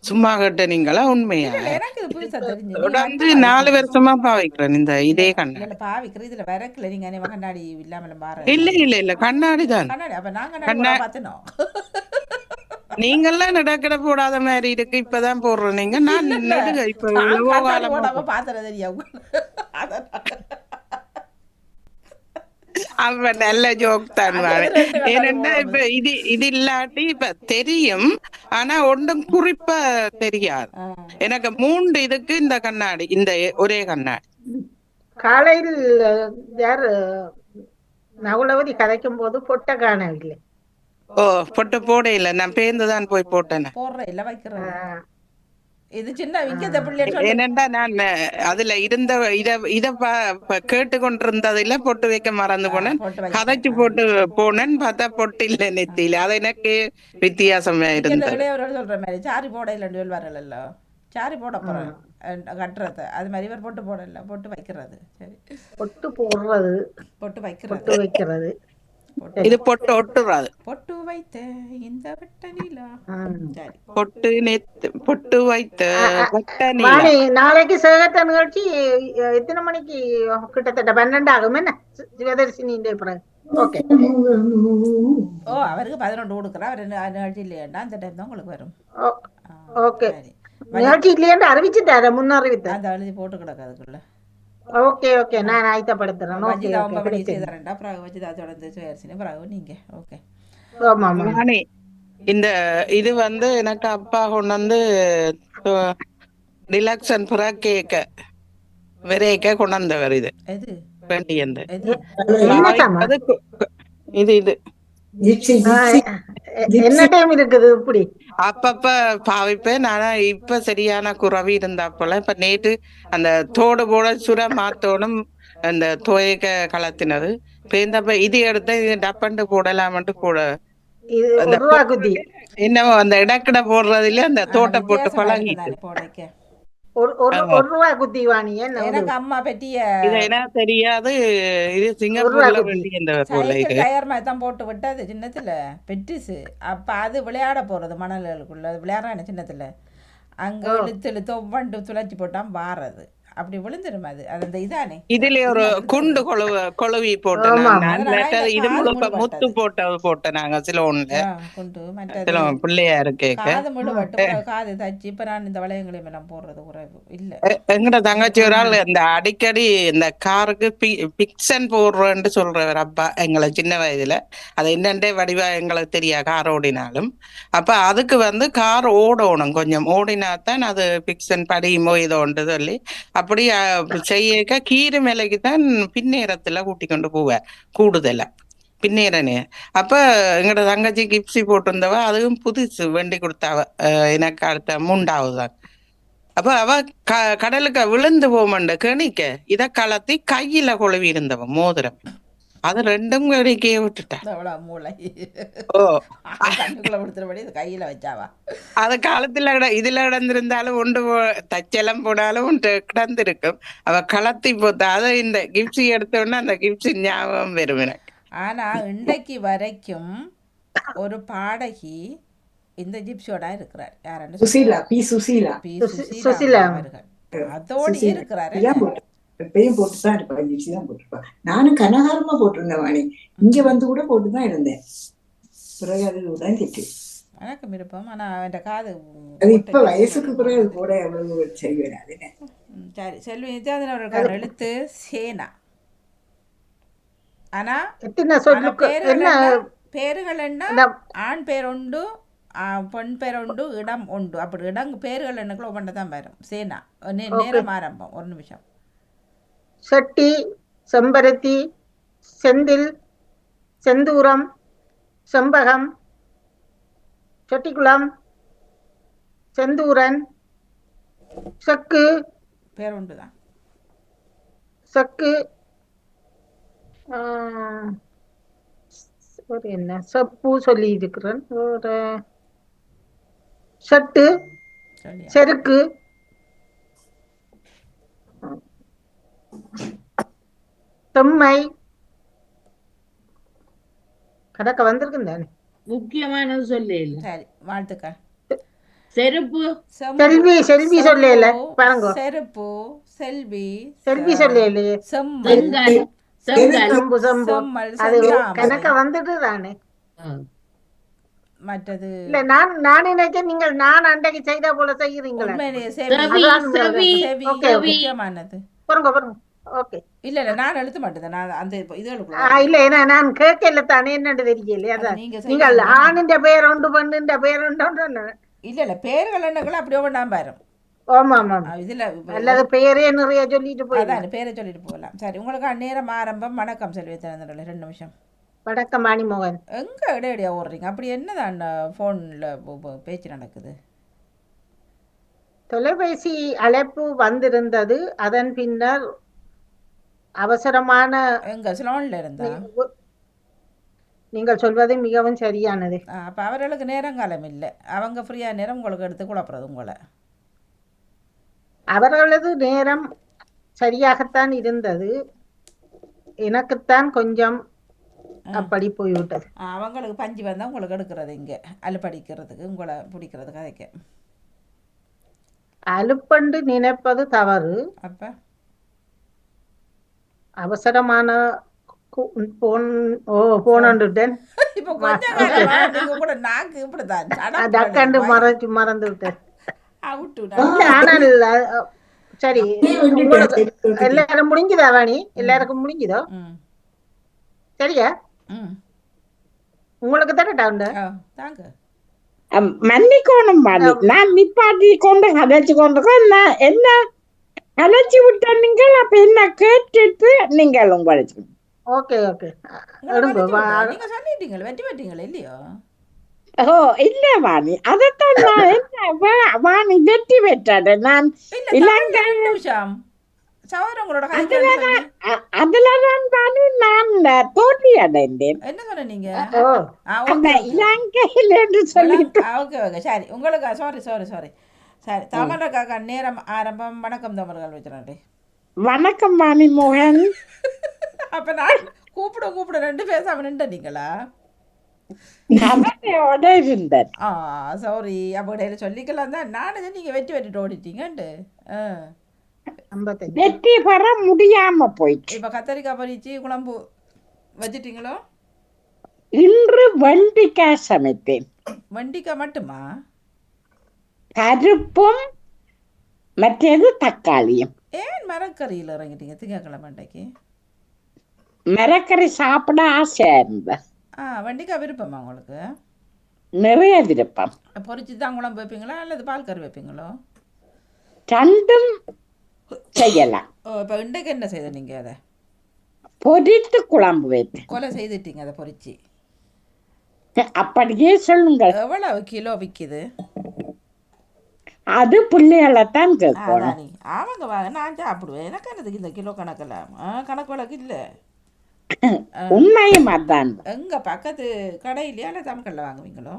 சும்மா கேட்ட நீங்களா உண்மையா? இல்ல இல்ல, எனக்கு இது புதுசா தெரிஞ்சு. நீங்க தொடர்ந்து மட்டும் 4 பாவிக்கிறீங்க. வருஷமா பாவிக்கிறேன் இந்த இல்ல இதே இல்ல கண்ணாடி. இல்ல, பாவிக்கிற இதுல வரக்குல நீங்க அனைவ கண்ணாடி இல்லாமல இல்ல பாருங்க. இல்ல இல்ல கண்ணாடி தான். கண்ணாடி அப்ப நான் கண்ணாடி கண்ணா போட பார்த்தனோம். நீங்கெல்லாம் நடக்கட போடாத மாதிரி இருக்கு, இப்பதான் போடுறோம். நீங்க நான் இல்ல இல்ல, நடுக இப்ப நான் எவ்வளவோ கண்ணாடி காலமா போடாம பாத்துறது தெரியும். அவ நல்ல ஜோக் தான் அது வாவே. ரெண்டு கண்ணாடி ஏனென்றா இப்ப போடுறது. இது இல்லாட்டி இப்ப தெரியும், ஆனா ஒன்றும் குறிப்பா தெரியாது. எனக்கு 3 இதுக்கு இந்த கண்ணாடி, இந்த ஒரே கண்ணாடி. காலையில் யார் நகுலவதி கதைக்கும் போது பொட்ட காணவில்லை. ஓ பொட்டு போட இல்ல, நான் பேர்ந்துதான் போய் போட்டேன். போடுற இல்ல வைக்கிறது. இது சின்ன விக்கத்த பிள்ளைய சொல்லு. ஏனென்றா நான் அதுல இருந்த இத கேட்டு கொண்டிருந்ததுல பொட்டு வைக்க மறந்து போனேன். போட்டு கதைச்சு வைக்கிறேன். போட்டு போனேன், பார்த்தா பொட்டு இல்ல நெத்தியில. அது எனக்கு வித்தியாசமா விக்கத்த இருந்தது. இளையவர்கள் சொல்ற மாதிரி சாரி போட இல்லைன்னு சொல்வாரല്ലോ. சாரி போட போறேன் கட்டுறது, அது மாதிரி இவர் பொட்டு போடல, பொட்டு வைக்கிறது. சரி, பொட்டு போடுறது, பொட்டு பொட்டு வைக்கிறது. வைக்கிறது. இது பொட்டு ஒட்டுறாது. பொட்டு வைத்த இந்த வெட்ட நிலா. சரி, பொட்டு வைத்த வட்ட நீலா. வாணி, நாளைக்கு சேகத்த நிகழ்ச்சி எத்தனை மணிக்கு? கிட்டத்தட்ட 12 ஆகும் என்ன சிவதர்சினி பிறகு? ஓகே. ஓ அவருக்கு 11 கொடுக்குறா. அவர் நிகழ்ச்சி இல்லையாண்டா அந்த டைம் தான் உங்களுக்கு வரும். ஓகே, சரி, நிகழ்ச்சி இல்லையாண்டு அறிவிச்சுட்டாரு, முன்னறிவித்த. அந்த எழுதி போட்டு கிடக்கு அதுக்குள்ள. ஓகே ஓகே, நான் ஆயத்தப்படுத்துறேன். ஓகே வஜிதா ஓகே, 9 மணிக்கு கிடைச்சது. செய்தாரண்டா. அப்புறம் வஜிதா தொடர்ந்து சுயர்சினி பிறகு நீங்க. ஓகே. ஆமா ஆமா. நானே இந்த இது எனக்கு அப்பா கொண்டு வந்து டிலக்ஷன் புறா கேக்க விரைக்க கொண்டு வந்தவர். இது எது வேண்டியது எது? என்ன சாமா? இது இது என்ன டைம் இருக்குது இப்படி? அப்பப்ப பாவிப்பேன். ஆனா இப்ப சரியான குறவி இருந்தா போல. இப்ப நேற்று அந்த தோடு போட சுர மாத்தோடும் அந்த தோயக்க கலத்தினது பேந்தப்ப இது எடுத்த இது டப்பண்டு போடலாமட்டு போட இது அந்த 1 ரூபா குத்தி. என்னவோ அந்த இடக்கடை போடுறதுல அந்த தோட்டை போட்டு வித்தியாசமா பழகிட்டு இருக்குதானே போடைக்க. ஒரு ரூபா குத்தி வாணி. என்ன எனக்கு அம்மா பெட்டிய இது என்ன தெரியாது. இது 1 ரூபா சிங்கப்பூர்ல குத்தி. வேண்டியவர் போல. இது சைக்கிள் டயர் மாதிரி தான் போட்டு விட்டது சின்னத்துல பெட்டிஸு. அப்ப அது விளையாட போறது மணல்களுக்குள்ள விளையாடுறான சின்னத்துல. அங்க இழுத்து இழுத்து ஒவ்வொன்று துளைச்சி போட்டான் வாரது. அப்படி விழுந்துடும் அது. அது அந்த இதானே இதுல ஒரு குண்டு கொழுவி போட்டேன். ஆமா. நான் அதனால இந்த இது காது முழுக்க முழு முத்து போட்டேன். நாங்க சில ஒண்ணுல கொண்டு மற்றது சில பிள்ளையா இருக்கேக்க காது முழுவட்டு காது தச்சு. இப்ப நான் இந்த வளையங்களையும் எல்லாம் போடுறது குறைவு இல்ல. எங்கட தங்கச்சி ஒரு ஆள் இந்த அடிக்கடி இந்த காருக்கு பிக்சன் போடுறேன்னு சொல்றவர் அப்பா எங்களை சின்ன வயதுல. அது என்னண்டே வடிவா எங்களுக்கு தெரியா கார் ஓடினாலும். அப்ப அதுக்கு கார் ஓடணும், கொஞ்சம் ஓடினாத்தான் அது பிக்சன் படியுமோ இதோன்று சொல்லி அப்படி செய்ய கீரை மேலைக்கு தான் பின்னேரத்துல கூட்டி கொண்டு போவேன் கூடுதல பின்னேரனே. அப்ப எங்கட தங்கச்சி கிப்சி போட்டிருந்தவ, அதுவும் புதுசு வேண்டி கொடுத்தாவ. எனக்கு அடுத்த 3ஆவதுதான். அப்ப அவ கடலுக்கு விழுந்து போமண்ட கேணிக்க இத கலத்தி கையில கொழுவி இருந்தவ மோதிரம். அது 2ம் கடிக்கையே விட்டுட்டா. அவ்வளவு மூளை. ஓ கண்ணுக்குள்ள கொடுத்துருபடி இது கையில வச்சாவா? அது காலத்துல இதுல கிடந்திருந்தாலும் ஒன்று தச்செல்லாம் போனாலும் ஒன்று கிடந்திருக்கும். அவ களத்தி போத்தா. அதை இந்த கிப்சி எடுத்தோன்னா அந்த கிப்சி ஞாபகம் வரும் எனக்கு. ஆனா இன்றைக்கு வரைக்கும் ஒரு பாடகி இந்த ஜிப்சியோட இருக்கிறார். யாருன்னு சுசீலா பி சுசீலா பி. சுசீலா. சுசீலா அவர்கள் அதோடு சுசீலா. இருக்கிறாரு. இப்படிதான் போட்டு எப்பயும் போட்டுதான் இருப்பா, ஜிப்சி தான் போட்டிருப்பா. நானும் கனகாரமா போட்டிருந்தேன் வாணி. இங்க வந்து கூட போட்டுதான் இருந்தேன். பிறகு அது தான் திட்டு. எனக்கு விருப்பம். ஆனா அந்த காது அது இப்ப வயசுக்கு பிறகு அது போட எவ்வளவு சரி வராது. சரி, செல்வி நித்யானந்தன் அவர்களுக்கான எழுத்து சேனா. ஆனா எத்தனை சொல்லுக்கு என்ன? பேர்கள் என்ன? இந்த ஆண் பேர் உண்டு, பெண் பேர் உண்டு, இடம் உண்டு. அப்படி பேர்கள் என்னக்குள்ள ஒவ்வொன்றதான் வரும். சேனா. நேரம் ஆரம்பம். ஒரு நிமிஷம். செட்டி, செம்பருத்தி, செந்தில், செந்தூரம், செம்பகம், செட்டிக்குளம், செந்தூரன், செக்கு, பேர் உண்டு தான். சக்கு ஒரு என்ன சப்பு சொல்லி இருக்கிறேன். ஒரு சட்டு சரியா செருக்கு செம்மை கடக்க வந்திருக்கும் தானே. முக்கியமானது சொல்ல இல்ல. சரி, வாழ்த்துக்கள். செருப்பு செல்வி செல்வி சொல்ல இல்ல பாருங்க. செருப்பு, செல்வி, செல்வி சொல்ல இல்லையே. செம்மல், செங்கல் செங்கல் சம்பு சம்பு செம்மல், அது செந்தாமரை. கணக்க வந்துட்டு தானே. மற்றது இல்ல நான் நினைச்சேன் நீங்கள் நான் அன்றைக்கு செய்த போல செய்யறீங்களா. உண்மையிலேயே செவி அதான் செவி செவி ஓகே, ஓகே. முக்கியமானது. பாருங்க. ஓகே. இல்ல நான் எழுத மாட்டேன். நான் அந்த இதுகளுக்குள்ள இல்ல ஏன்னா நான் கேட்கல தானே என்னன்னு தெரியல. அது அதான் நீங்க நீங்கள் செய்யணும். ஆணின்ற பெயர் உண்டு பண்ணுன்ற பெயர் உண்டு. இல்ல பேர்கள் என்னங்களும் அப்படியே ஒன்றாம் பாரும். ஆமா ஆமா. இதுல அல்லது பெயரே நிறைய சொல்லிட்டு போயிடலாம். அதான் பேரை சொல்லிட்டு போகலாம். சரி, உங்களுக்கு அந்நேரம் ஆரம்பம். வணக்கம் செல்வி திறந்துடல 2 நிமிஷம். வணக்கம் மணிமோகன். எங்க இடையடியா ஓடுறீங்க? அப்படி என்னதான் ஃபோன்ல பேச்சு நடக்குது? தொலைபேசி அழைப்பு வந்திருந்தது. அதன் பின்னர் அவசரமான எங்க சிலோன்ல இருந்தா? நீங்கள் சொல்வது மிகவும் சரியானது. அப்ப அவர்களுக்கு நேரங்காலம் இல்லை. அவங்க ஃப்ரீயா நேரம் உங்களுக்கு எடுத்து குழப்பறது உங்களை. அவர்களது நேரம் சரியாகத்தான் இருந்தது. எனக்குத்தான் கொஞ்சம் அப்படி போய்விட்டது. அவங்களுக்கு பஞ்சு வந்தா உங்களுக்கு எடுக்கிறது இங்க அலுப்படிக்கிறதுக்கு உங்களை பிடிக்கிறது கதைக்க. அலுப்பண்டு நினைப்பது தவறு. அப்ப அவசரமான போனண்டுட்டேன். இப்ப கொஞ்ச காலமா நீங்க கூட நாக்கு இப்படிதான் டக்கண்டு மறந்து விட்டேன். அவுட்டு. ஆனால் சரி, எல்லாரும் முடிஞ்சுதா வாணி? எல்லாருக்கும் முடிஞ்சுதோ? சரியா? உங்களுக்கு தானே தாங்க. மன்னிக்கணும் வாணி, நான் நிப்பாட்டி கொண்டு கதைச்சு கொண்டு என்ன கலைச்சி விட்ட நீங்கள். அப்ப என்ன கேட்டுட்டு நீங்கள் உங்களுக்கு. Okay okay. நீங்க சொல்லிட்டீங்க வெற்றி பெற்றீங்களா இல்லையோ? ஓ இல்ல வாணி, அதத்தான் நான் என்ன வாணி வெற்றி பெற்றாடு. நான் இலங்கை நிமிஷம் சகோதரங்களோட அதுலதான் வாணி நான் தோல்வி அடைந்தேன். என்ன சொன்ன நீங்க? இலங்கையில் என்று சொல்லிட்டு. ஓகே ஓகே சரி. உங்களுக்கு சாரி சரி தமிழக்காக நேரம் ஆரம்பம். வணக்கம் தமிழர்கள் வச்சுறாண்டே. வணக்கம் வாணி மோகன். அப்ப நான் கூப்பிட 2 பேசாம நின்றீங்களா? இருந்தேன். சாரி. அப்ப இடையில சொல்லிக்கலாம் தான். நானே நீங்க வெற்றி ஓடிட்டீங்கண்டு. வெற்றி பெற முடியாம போயிட்டு. இப்ப கத்தரிக்காய் பறிச்சு குழம்பு வச்சிட்டீங்களோ? இன்று வெண்டிக்காய் சமைத்தேன். வெண்டிக்காய் மட்டுமா? பருப்பும் மற்றது தக்காளியும். ஏன் மரக்கறியில் இறங்கிட்டீங்க திங்கக்கிழமைக்கு? மரக்கறி சாப்பிட ஆசையா இருந்த. வெண்டிக்காய் விருப்பமா உங்களுக்கு? நிறைய விருப்பம். பொரிச்சு தான் குழம்பு வைப்பீங்களா அல்லது பால் கறி வைப்பீங்களோ? 2ம் செய்யலாம். இப்போ இன்றைக்கு என்ன செய்த நீங்க? அதை பொரித்து குழம்பு வைத்து கொலை செய்துட்டீங்க. அதை பொரிச்சு அப்படியே சொல்லுங்க. எவ்வளவு கிலோ விற்கிது? அது பிள்ளைகளைத்தான் கேட்கணும். அவங்க வாங்க, நான் சாப்பிடுவேன். எனக்கு என்னதுக்கு இந்த கிலோ கணக்கெல்லாம்? கணக்கு வழக்கு இல்லை. உண்மையும் அதான். எங்க பக்கத்து கடையிலையா இல்லை தமிழ்கல்ல வாங்குவீங்களோ?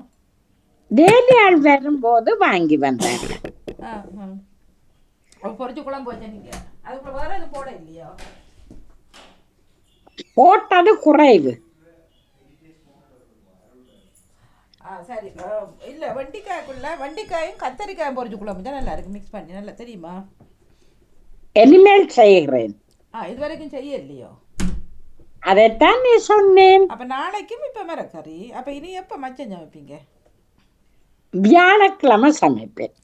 வேலையாள் வரும்போது வாங்கி வந்தாங்க. பொரிச்சு குழம்பு வச்ச நீங்க அதுக்குள்ள வேற எதுவும் போட இல்லையோ? போட்டது குறைவு. சரி. இல்லை வெண்டிக்காயும் கத்தரிக்காயும் பொரிச்சு குழம்பு தான் நல்லா இருக்கு. மிக்ஸ் பண்ணி நல்லா தெரியுமா? இனிமேல் செய்கிறேன். இது வரைக்கும் செய்ய இல்லையோ? அதைத்தான் நீ சொன்னேன். அப்ப நாளைக்கும் இப்ப மரக்கறி. அப்ப இனி எப்ப மச்சம் சமைப்பீங்க? வியாழக்கிழமை சமைப்பேன்.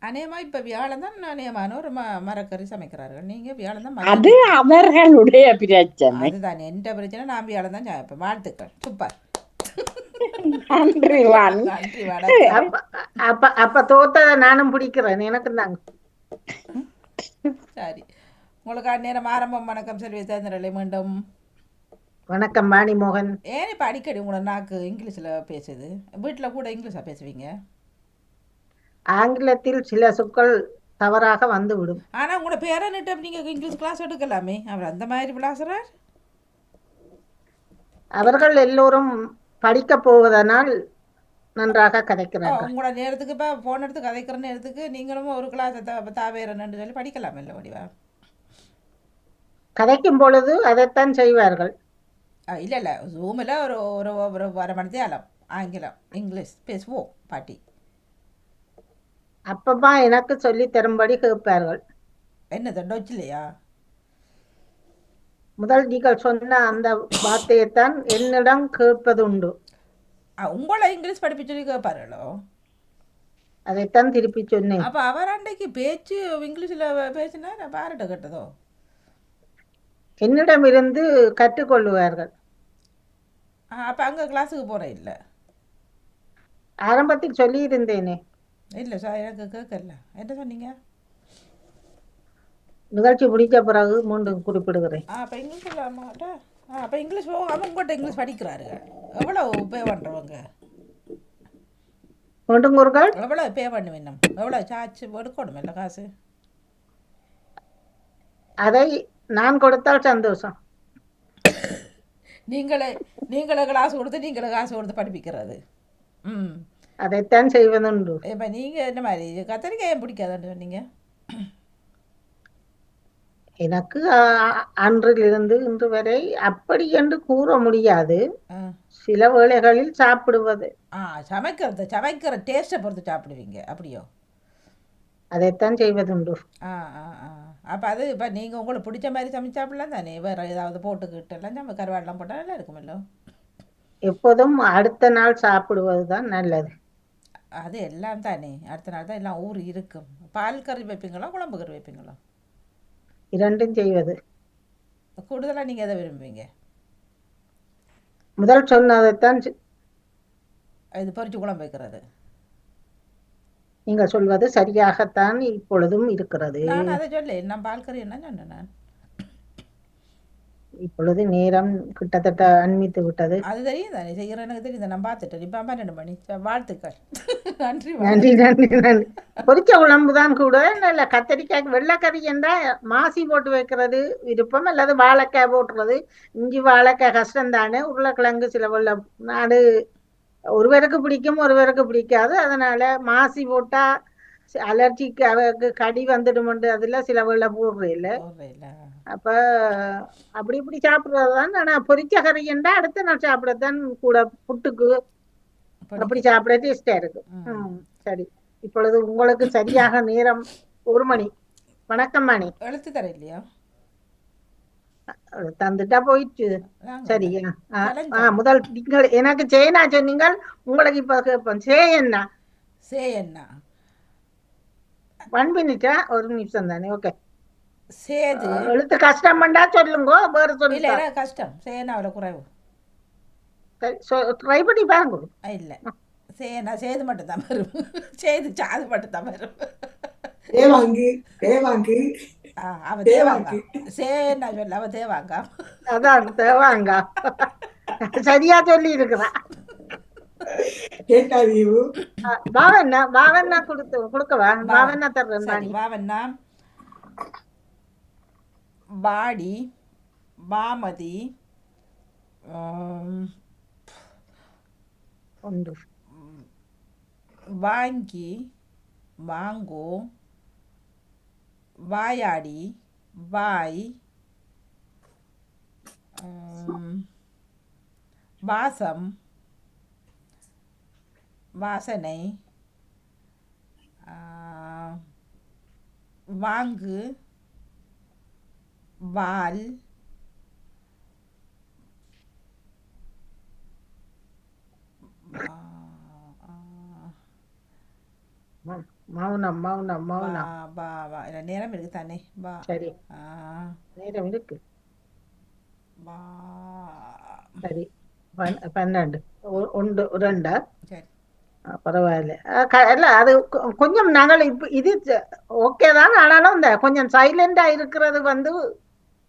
அநேகமா இப்ப வியாழன் தான் அநேகமான ஒரு மரக்கறி சமைக்கிறார்கள். நீங்க வியாழன் தான். அது அவர்களுடைய பிரச்சனை. அதுதான் எந்த பிரச்சனை. நான் வியாழன் தான் சமைப்பேன். வாழ்த்துக்கள். சூப்பர். நன்றி வாணி. நன்றி வணக்கம். அப்ப தோத்ததை நானும் பிடிக்கிறேன். எனக்கு தாங்க. சரி, உங்களுக்கு நேரம் ஆரம்பம். வணக்கம் செல்வி தேர்ந்தரலை மீண்டும். வணக்கம் வாணி மோகன். ஏன் இப்ப அடிக்கடி உங்களை நாக்கு இங்கிலீஷ்ல பேசுது? வீட்டுல கூட இங்கிலீஷா பேசுவீங்க? ஆங்கிலத்தில் சில சொற்கள் தவறாக வந்துவிடும். ஆனால் உங்களோட பேரன்கிட்ட நீங்கள் இங்கிலீஷ் கிளாஸ் எடுக்கலாமே, அவர் அந்த மாதிரி விளாசுறார். அவர்கள் எல்லோரும் படிக்கப் போவதனால் நன்றாக கதைக்கிறார்கள். உங்களோட நேரத்துக்கு இப்போ ஃபோன் எடுத்து கதைக்கிற நேரத்துக்கு நீங்களும் ஒரு கிளாஸ் தாவேறன்னு சொல்லி படிக்கலாம் இல்லை வடிவா. கதைக்கும் பொழுது அதைத்தான் செய்வார்கள். இல்லை இல்லை, ஜூமில் ஒரு ஒரு ஒரு அரை மணி நேரம் ஆங்கிலம் இங்கிலீஷ் பேசுவோம் பாட்டி. அப்பமா எனக்கு சொல்லி தரும்படி கேட்பார்கள். என்னது டொச்சிலையா? முதல் நீங்கள் சொன்ன அந்த வார்த்தையைத்தான் என்னிடம் கேட்பது உண்டு. உங்களை இங்கிலீஷ் படிப்பு சொல்லி கேட்பார்களோ? அதைத்தான் திருப்பி சொன்னேன். அப்போ அவர் அன்றைக்கு பேச்சு இங்கிலீஷில் பேசினா நான் பாருட்ட கேட்டதோ? என்னிடமிருந்து கற்றுக்கொள்ளுவார்கள். அப்போ அங்கே கிளாஸுக்கு போகிறேன் இல்லை? ஆரம்பத்தில் சொல்லி இருந்தேனே. இல்லை சார், எனக்கு கேட்கல. என்ன சொன்னீங்க? நிகழ்ச்சி முடித்த பிறகு மீண்டும் குறிப்பிடுகிறேன். அப்போ இங்கிலீஷ் இல்லாமாட்டா? அப்போ இங்கிலீஷ் அவன் உங்கள்கிட்ட இங்கிலீஷ் படிக்கிறாருங்க. எவ்வளோ பே பண்ணுறவங்க? மீண்டும் குறுக்கள் எவ்வளோ பே பண்ணுவேன்? எவ்வளோ சார்ஜ் எடுக்கணும் இல்லை காசு? அதை நான் கொடுத்தால் சந்தோஷம். நீங்களே கிளாஸ் கொடுத்து நீங்களே காசு கொடுத்து படிப்பிக்கிறது. ம், அதைத்தான் செய்வதுண்டு. இப்போ நீங்கள் என்ன மாதிரி கத்திரிக்காய் ஏன் பிடிக்காதுன்னு சொன்னீங்க? எனக்கு அன்றிலிருந்து இன்று வரை அப்படி என்று கூற முடியாது. சில வேளைகளில் சாப்பிடுவது. சமைக்கிற டேஸ்ட்டை பொறுத்து சாப்பிடுவீங்க அப்படியோ? அதைத்தான் செய்வதுண்டு. அப்போ அது இப்போ நீங்கள் உங்களுக்கு பிடிச்ச மாதிரி சமைச்சாப்பிடலாம் தானே? வேறு ஏதாவது போட்டுக்கிட்டெல்லாம் நம்ம கருவாடெலாம் போட்டால் நல்லா இருக்குமല്ലോ. எப்போதும் அடுத்த நாள் சாப்பிடுவது தான் நல்லது. அது எல்லாம் தானே அடுத்த நாள் தான் எல்லாம் ஊர் இருக்கும். பால் கறி வைப்பீங்களா குழம்பு கறி வைப்பீங்களா? இரண்டும் செய்வது. கூடுதலாக நீங்கள் எதை விரும்புவீங்க? முதல் சொன்னதைத்தான் இது பொரிச்சு குழம்பு வைக்கிறது. நீங்கள் சொல்வது சரியாகத்தான் இப்பொழுதும் இருக்கிறது. நான் அதை சொல்ல, நான் பால் கறி என்ன சொன்னேன்? நான் இப்பொழுது நேரம் கிட்டத்தட்ட அண்மித்து விட்டது. அது தெரியும் தானே, செய்கிற எனக்கு தெரியுது, நான் பார்த்துட்டேன். இப்போ 12 மணி. வாழ்த்துக்கள். நன்றி நன்றி நன்றி நன்றி. பொரிச்ச குழம்பு தான் கூட இல்லை. கத்தரிக்காய்க்கு வெள்ளைக்கறி என்றால் மாசி போட்டு வைக்கிறது விருப்பம், அல்லது வாழைக்காய் போட்டுறது. இஞ்சி வாழைக்காய் கஷ்டம் தானே. உருளைக்கிழங்கு சில வெள்ளை நாடு ஒருவருக்கு பிடிக்கும் ஒருவருக்கு பிடிக்காது. அதனால மாசி போட்டா அலர்ஜிக்கு அவருக்கு கடி வந்துடுமெண்டு அதில் சில வெள்ளை போடுறது இல்லை. அப்ப அப்படி இப்படி சாப்பிடுறதுதான். ஆனா பொரிச்ச கறி என்றா அடுத்த நாள் சாப்பிடத்தான் கூட புட்டுக்கு அப்படி சாப்பிட டேஸ்டா இருக்கு. சரி, இப்பொழுது உங்களுக்கு சரியாக நேரம் 1 மணி. வணக்கம் மணி. எழுத்து தர இல்லையா? தந்துட்டா போயிடுச்சு. சரியா? முதல் நீங்கள் எனக்கு சேனா சொன்னீங்க, உங்களுக்கு இப்ப கேட்போம். சேயண்ணா 1 மினிட்டா? 1 நிமிஷம் தானே. ஓகே. சேது எழுத்து கஷ்டம் பண்ணா சொல்லுங்க, வேறு சொல்ல. கஷ்டம் சேனா அவ்வளோ குறைவு. ட்ரை பண்ணி பாருங்க. இல்லை, சேனா சேது மட்டும் தான் வரும். சேது சாது மட்டும் தான் வரும். அவ தேவாங்க. சேனா சொல்ல, அவ தேவாங்க. அதான் தேவாங்க. சரியா சொல்லி இருக்கிறான். வாவண்ணா கொடுக்கவா? வாவண்ணா தர்றேன். வாவண்ணா வாடி பாமதி வாங்கி வாங்கோ வாயாடி வாய் வாசம் வாசனை வாங்கு வால் மௌனம் மௌனம் மௌனம். நேரம் இருக்கு தானே. சரி, நேரம் இருக்கு. சரி, 12 1 2. பரவாயில்ல. இல்ல அது கொஞ்சம் நாங்கள் இப்ப இது ஓகே தான். ஆனாலும் இந்த கொஞ்சம் சைலண்டா இருக்கிறது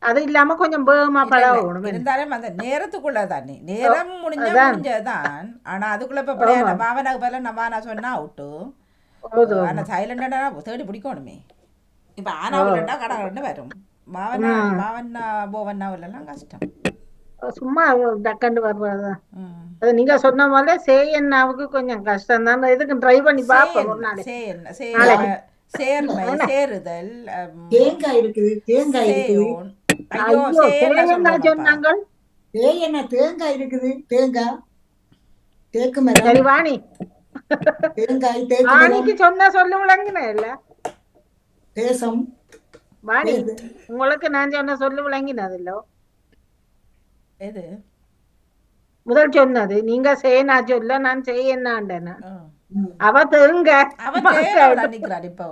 அது இல்லாம கொஞ்சம் வேகமா பழகணும். இருந்தாலும் அந்த நேரத்துக்குள்ள தானே. நேரம் முடிஞ்சதுதான். ஆனா அதுக்குள்ள இப்ப பாவனாக்கு பதில நான் சொன்னா அவுட்டு. ஆனா சைலண்டா தேடி பிடிக்கணுமே. இப்போ ஆனாவில்னா கடகரண்டு வரும். மாவன்னா போவன்னாவில்லாம் கஷ்டம். சும்மா டக்கண்டு வர்றது. ம். அது நீங்க சொன்ன மாதிரி சேயன்னாவுக்கு கொஞ்சம் கஷ்டம் தான். இதுக்கு ட்ரை பண்ணி பார்ப்போம் ஒரு நாளைக்கு. நாளைக்கு சேர்மை, என்ன? சேருதல், தேங்காய் இருக்குது, தேங்காய் இருக்குது. சேயோன். ஐயோ ஐயோ சேயன்னா சேயன்னா சொல்றோம்ப்பா. சொன்னாங்க. என்ன தேங்காய் இருக்குது, தேங்காய், தேக்கு மரம், சரி வாணி, தேங்காய், தேக்கு வாணிக்கு மரம், சொன்ன சொல்லு விளங்கின இல்ல தேசம். வாணி, எது? உங்களுக்கு நான் சொன்ன சொல்லு விளங்கினது இல்ல. எது? முதல் சொன்னது நீங்க சேனா சொல்ல, நான் செய்யன்னாண்டேன். ஆ. அவ தேங்க அவன் தேனோட நிக்கிறான் இப்போ.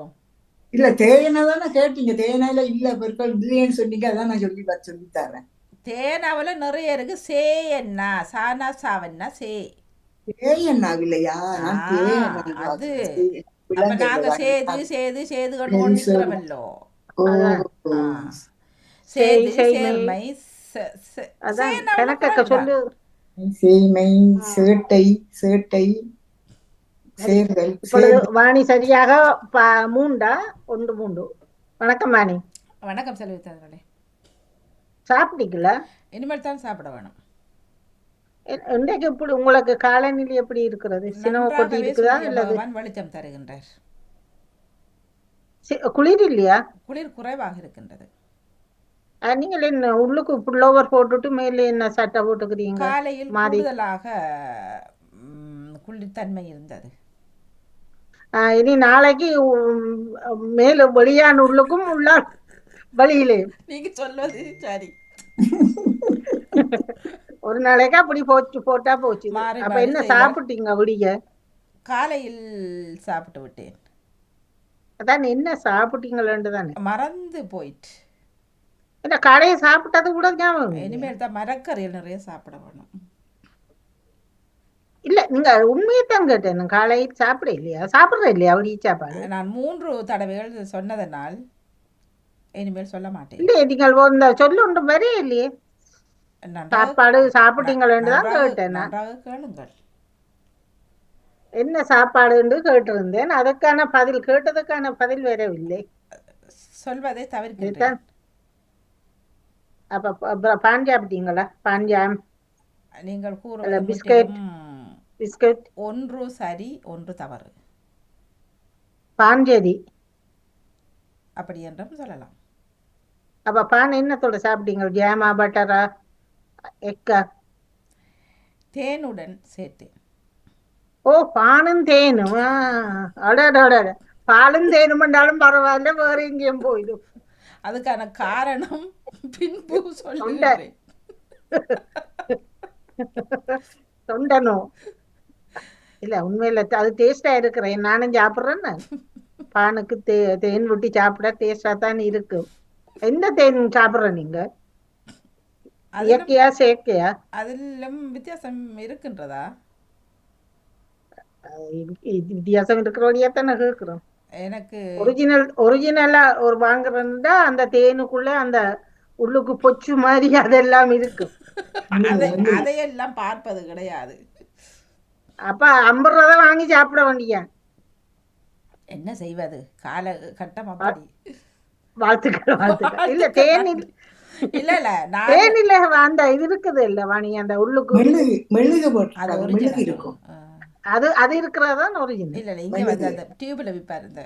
இல்ல தேயனை தானே கேட்டீங்க. தேயனால இல்ல பெருக்கள் இல்லைன்னு சொன்னீங்க. அதான் நான் சொல்லி தரேன். தேனாவில் நிறைய இருக்கு. சேயன்னா சானா சாவன்னா சே. தேயன்னா இல்லையா? நான் தேயனா அது அப்ப விலங்கு நாங்க இல்ல. சேது சேது சேது கொண்டு நிக்கிறோமல்லோ. ஓ, சேது செய்மை. சேர்மை அதான் சேனா கணக்க சொல்லு. சேமை, சேட்டை, சேட்டை, சேர்தல், இப்பொழுது சேர்தல். வாணி சரியாக மூண்டா ஒன்று மூண்டு. வணக்கம் வாணி, வணக்கம் செல்வித்தார்களே. சாப்பிட்டீங்களா? இனிமேல் தான் சாப்பிட வேணும். இன்றைக்கு இப்படி உங்களுக்கு காலநிலை எப்படி இருக்கிறது? சினவ கொட்டி நன்றாகவே இருக்குதா சூரிய இல்லது பகவான் வெளிச்சம் தருகின்றார். குளிர் இல்லையா? குளிர் குறைவாக இருக்கின்றது. நீங்கள் என்ன உள்ளுக்கு புல்லோவர் போட்டுட்டு மேலே என்ன சட்டை போட்டுக்கிறீங்க? காலையில் மாறி கூடுதலாக குளிர்தன்மை இருந்தது. இனி நாளைக்கு மேல வெளியான உள்ளுக்கும் உள்ள வழியிலே நீங்க சொல்வது சரி. ஒரு நாளைக்கு அப்படி போட்டா போச்சு. மாறி அப்ப மாறி என்ன செய்வார். சாப்பிட்டீங்க விடிய? காலையில் சாப்பிட்டு விட்டேன். அதான் என்ன சாப்பிட்டீங்களேன்னு தானே மறந்து போயிட்டு. என்ன கடையை சாப்பிட்டது கூட ஞாபகம் இல்லையா? இனிமேல் தான் மரக்கறியில் நிறைய சாப்பிட வேணும். இல்ல நீங்க உண்மையைத்தான் கேட்டேன். காலையில் சாப்பிட இல்லையா? சாப்பிடுற இல்லையா அப்படி சாப்பாடு? நான் 3 தடவைகள் சொன்னதனால் இனிமேல் சொல்ல மாட்டேன். இல்லையே நீங்கள் இந்த சொல்லு ஒன்று வரே இல்லையே. சாப்பாடு சாப்பிட்டீங்களேன்னு தான் கேட்டேன். நன்றாக கேளுங்கள். என்ன சாப்பாடுன்னு கேட்டிருந்தேன். அதுக்கான பதில் கேட்டதுக்கான பதில் வரவில்லை. சொல்வதை தவிர்க்கிறேன். இதுதான். அப்ப பான் சாப்பிட்டீங்களா? பான்ஜாம் நீங்கள் அல்ல கூறுவது பிஸ்கட் பிஸ்கட் ஒன்று சரி ஒன்று தவறு. பாஞ்சேரி. அப்படி என்றும் சொல்லலாம். அப்ப பான் என்னத்தோட சாப்பிட்டீங்க? ஜாமா, பட்டரா, எக்கா? தேனுடன் சேர்த்தேன். ஓ, பானும் தேனும். அடடோட பாலும் தேனும் என்றாலும் பரவாயில்ல, வேற எங்கேயும் போயிடும். அதுக்கான காரணம் பின்பு சொல்லுகிறேன். தொண்டனோ இல்ல உண்மையில அது டேஸ்டா இருக்கிறேன். நானும் சாப்பிட்றேன்னு. பானுக்கு தேன் விட்டு சாப்பிட டேஸ்டா தான் இருக்கும். எந்த தேன் சாப்பிட்ற நீங்க? இயற்கையா செயற்கையா? அதிலும் வித்தியாசம் இருக்கின்றதா? வித்தியாசம் இருக்கிறோடையா தானே கேட்கிறோம். எனக்கு ஒரிஜினலா ஒரு வாங்குறா அந்த தேனுக்குள்ள அந்த உள்ளுக்கு பொச்சு மாதிரி அதெல்லாம் இருக்கும். அதையெல்லாம் பார்ப்பது கிடையாது. அப்ப 50 ரூபா வாங்கி சாப்பிட வேண்டிய. என்ன செய்வது? கால கட்டம் அப்படி. வாழ்த்துக்கள். இல்ல தேனில் இல்ல இல்ல நான் தேனில அந்த இது இருக்குது இல்ல வாணி, அந்த உள்ளுக்கு மெழுகு அது போட்டு மெழுகு ஒரிஜினல் இருக்கும். அது இருக்கிறதான் ஒரிஜினல். இல்ல இல்ல இங்க வந்து அந்த டியூப்ல விற்பாரு இந்த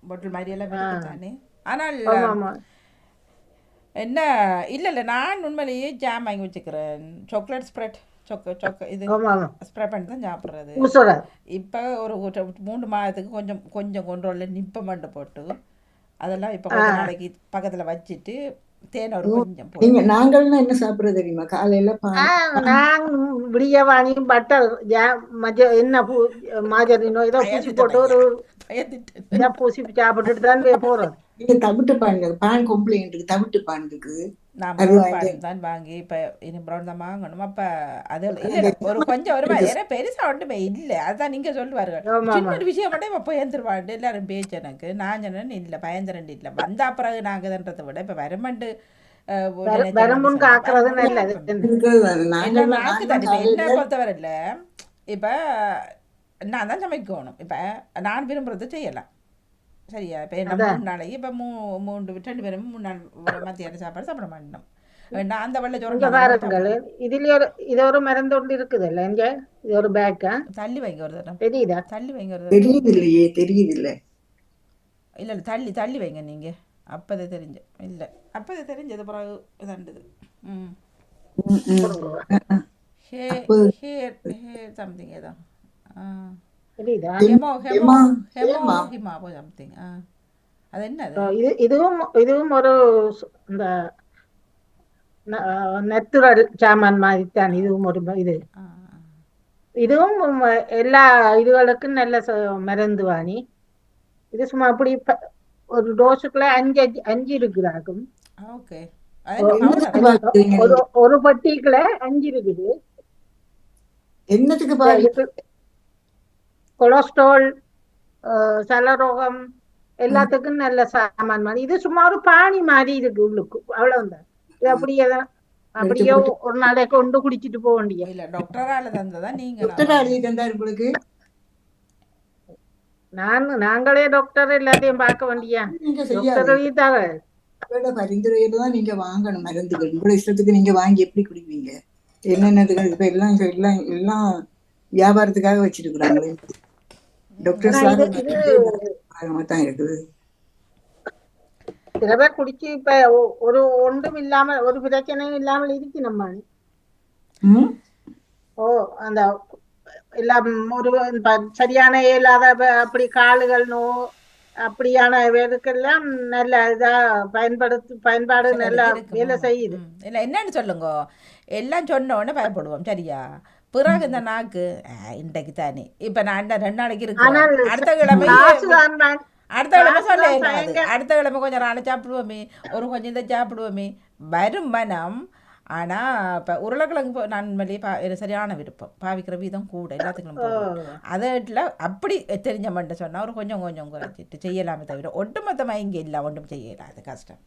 பாட்டில் மாதிரி எல்லாம் விற்குதானே. ஆனால் ஆமா. என்ன இல்ல இல்ல நான் உண்மையிலேயே ஜாம் வாங்கி வச்சுக்கிறேன். சாக்லேட் ஸ்ப்ரெட் இது ஸ்ப்ரெட் பண்ணி தான் சாப்பிட்றது. இப்போ ஒரு 3 மாதத்துக்கு கொஞ்சம் கொஞ்சம் கொண்டோல நிப்ப மண்டை போட்டு அதெல்லாம் இப்போ கொஞ்ச நாளைக்கு பக்கத்துல வச்சுட்டு தேன் ஒரு கொஞ்சம் நீங்க நாங்கள்னா என்ன சாப்பிடுறது தெரியுமா? காலையில நான் விடிய வாங்கி பட்டர் என்ன மாஜரினோ ஏதோ பூசி போட்டு ஒரு பூசி சாப்பிட்டுட்டு தான் போறோம். நீங்க தவிட்டு பான் கம்ப்ளைண்ட் இருக்கு. தவிட்டு பான் இருக்கு. நான் தான் வாங்கி இப்போ இனி ப்ரௌன் தான் வாங்கணும். அப்போ அது இல்லை ஒரு கொஞ்சம் ஒரு மாதிரி ஏன்னா பெருசாக ஒன்றுமே இல்லை. அதுதான் நீங்கள் சொல்லுவார்கள் சின்ன ஒரு விஷயம் மட்டும் இப்போ பயந்துருவாண்டு எல்லாரும் பேச்சு. எனக்கு நான் சொன்னேன் இல்லை பயந்துரண்டு இல்லை வந்தா பிறகு நாங்கன்றதை விட இப்போ வருமண்டு என்ன பொறுத்தவரை இல்லை. இப்போ நான் தான் சமைக்கணும். இப்போ நான் விரும்புறதை செய்யலாம். சரியா? இப்போ என்ன அதான் 3 நாளைக்கு இப்போ 2 பேரும் 3 நாள் மத்தியான சாப்பாடு சாப்பிட மாட்டோம். வேண்டாம் அந்த வெள்ளை சோறு இங்க நாங்கள் போட்டு பாருங்கள், சாப்பிடுவோம். இதுல இது ஒரு மருந்து ஒன்று இருக்குதுல்ல, இங்க இது ஒரு பேக்கா தள்ளி வைங்க ஒரு தரம், தெரியுதா? தள்ளி வைங்க ஒரு தரம். தெரியுது இல்லையே, தெரியுது இல்லை. இல்லை இல்லை, தள்ளி தள்ளி வைங்க நீங்கள். அப்போதே தெரிஞ்ச இல்லை, அப்போதே தெரிஞ்சது பிறகு இதாண்டுது. ம். அப்போ ஹேர் ஹேர் சம்திங் ஏதோ தெரியுதா? ஹெமோ ஹெமோ ஹெமோ ஹேமா. ஹிமாபோ சம்திங். அது என்னது? இதுவும் ஒரு இந்த நெத்துரல் சாமான் மாதிரி தான். இதுவும் ஒரு இது, ஆ, இதுவும் எல்லா இதுகளுக்கும் நல்ல மருந்து வாணி. இது சும்மா அப்படி ஒரு டோஸுக்குள்ள 5 இருக்குதாக்கும். ஓகே. அது என்ன என்னத்துக்கு பவுடரா? பாக்குறீங்க ஒரு நீங்க? ஒரு பட்டிக்குள்ள 5 இருக்குது. என்னத்துக்கு பாரு? இதுக்கு கொலஸ்ட்ரால், சலரோகம் எல்லாத்துக்கும் நல்ல சாமான் மாதிரி. இது சும்மா ஒரு பானி மாதிரி இருக்கு உள்ளுக்கு, அவ்வளவுதான். இது அப்படியே எடுத்து அப்படியே போட்டு ஒரு நாளைக்கு கொண்டு குடிச்சிட்டு போக வேண்டிய. இல்லை டாக்டரால் தந்ததா நீங்கள்? டாக்டர் எழுதி தந்தாரு உங்களுக்கு? நாங்களே டாக்டர் எல்லாத்தையும் பார்க்க வேண்டியா? நீங்க டாக்டர் செய்யாதீங்க. எழுதிட்டாங்க. அவரோட பரிந்துரையில தான் நீங்க வாங்கணும் மருந்துகள். உங்களோட இஷ்டத்துக்கு நீங்க வாங்கி எப்படி குடிப்பீங்க? என்னென்னதுக்கு இப்ப எல்லாம் எல்லாம் எல்லாம் வியாபாரத்துக்காக வச்சிருக்கிறாங்களே. டாக்டர்ஸ் ஆனா தான் இருக்குது. சில பேர் குடிச்சு இப்ப ஒரு ஒன்றும் இல்லாமல், ஒரு பிரச்சனையும் இல்லாமல் இருக்கு நம்ம. ம்? அந்த எல்லாம் ஒரு சரியான இயலாத அப்படி காலுகள் அப்படியான வேலுக்கெல்லாம் நல்ல இதா பயன்பாடு நல்லா வேலை செய்யுது. இல்லை என்னன்னு சொல்லுங்க, எல்லாம் சொன்ன உடனே பயப்படுவோம் சரியா? பிறகு இந்த நாக்கு இன்றைக்கு தானே, இப்போ நான் 2 நாளைக்கு இருக்கேன், அடுத்த கிழமை அடுத்த கிழமை சொல்ல இல்லாது, அடுத்த கிழமை கொஞ்சம் நாளை சாப்பிடுவோமே, ஒரு கொஞ்சம் இதை சாப்பிடுவோமே வரும் மனம். ஆனால் இப்போ உருளைக்கிழங்கு நான் உண்மையிலேயே சரியான விருப்பம், பாவிக்கிற வீதம் கூட எல்லாத்துக்கும் போடுவோம். அதில் அப்படி தெரிஞ்ச மட்டும் சொன்னால் ஒரு கொஞ்சம் கொஞ்சம் குறைச்சிட்டு செய்யலாமே தவிர ஒட்டுமொத்தமாக இங்கே இல்லை, ஒன்றும் செய்யலாம், அது கஷ்டம்.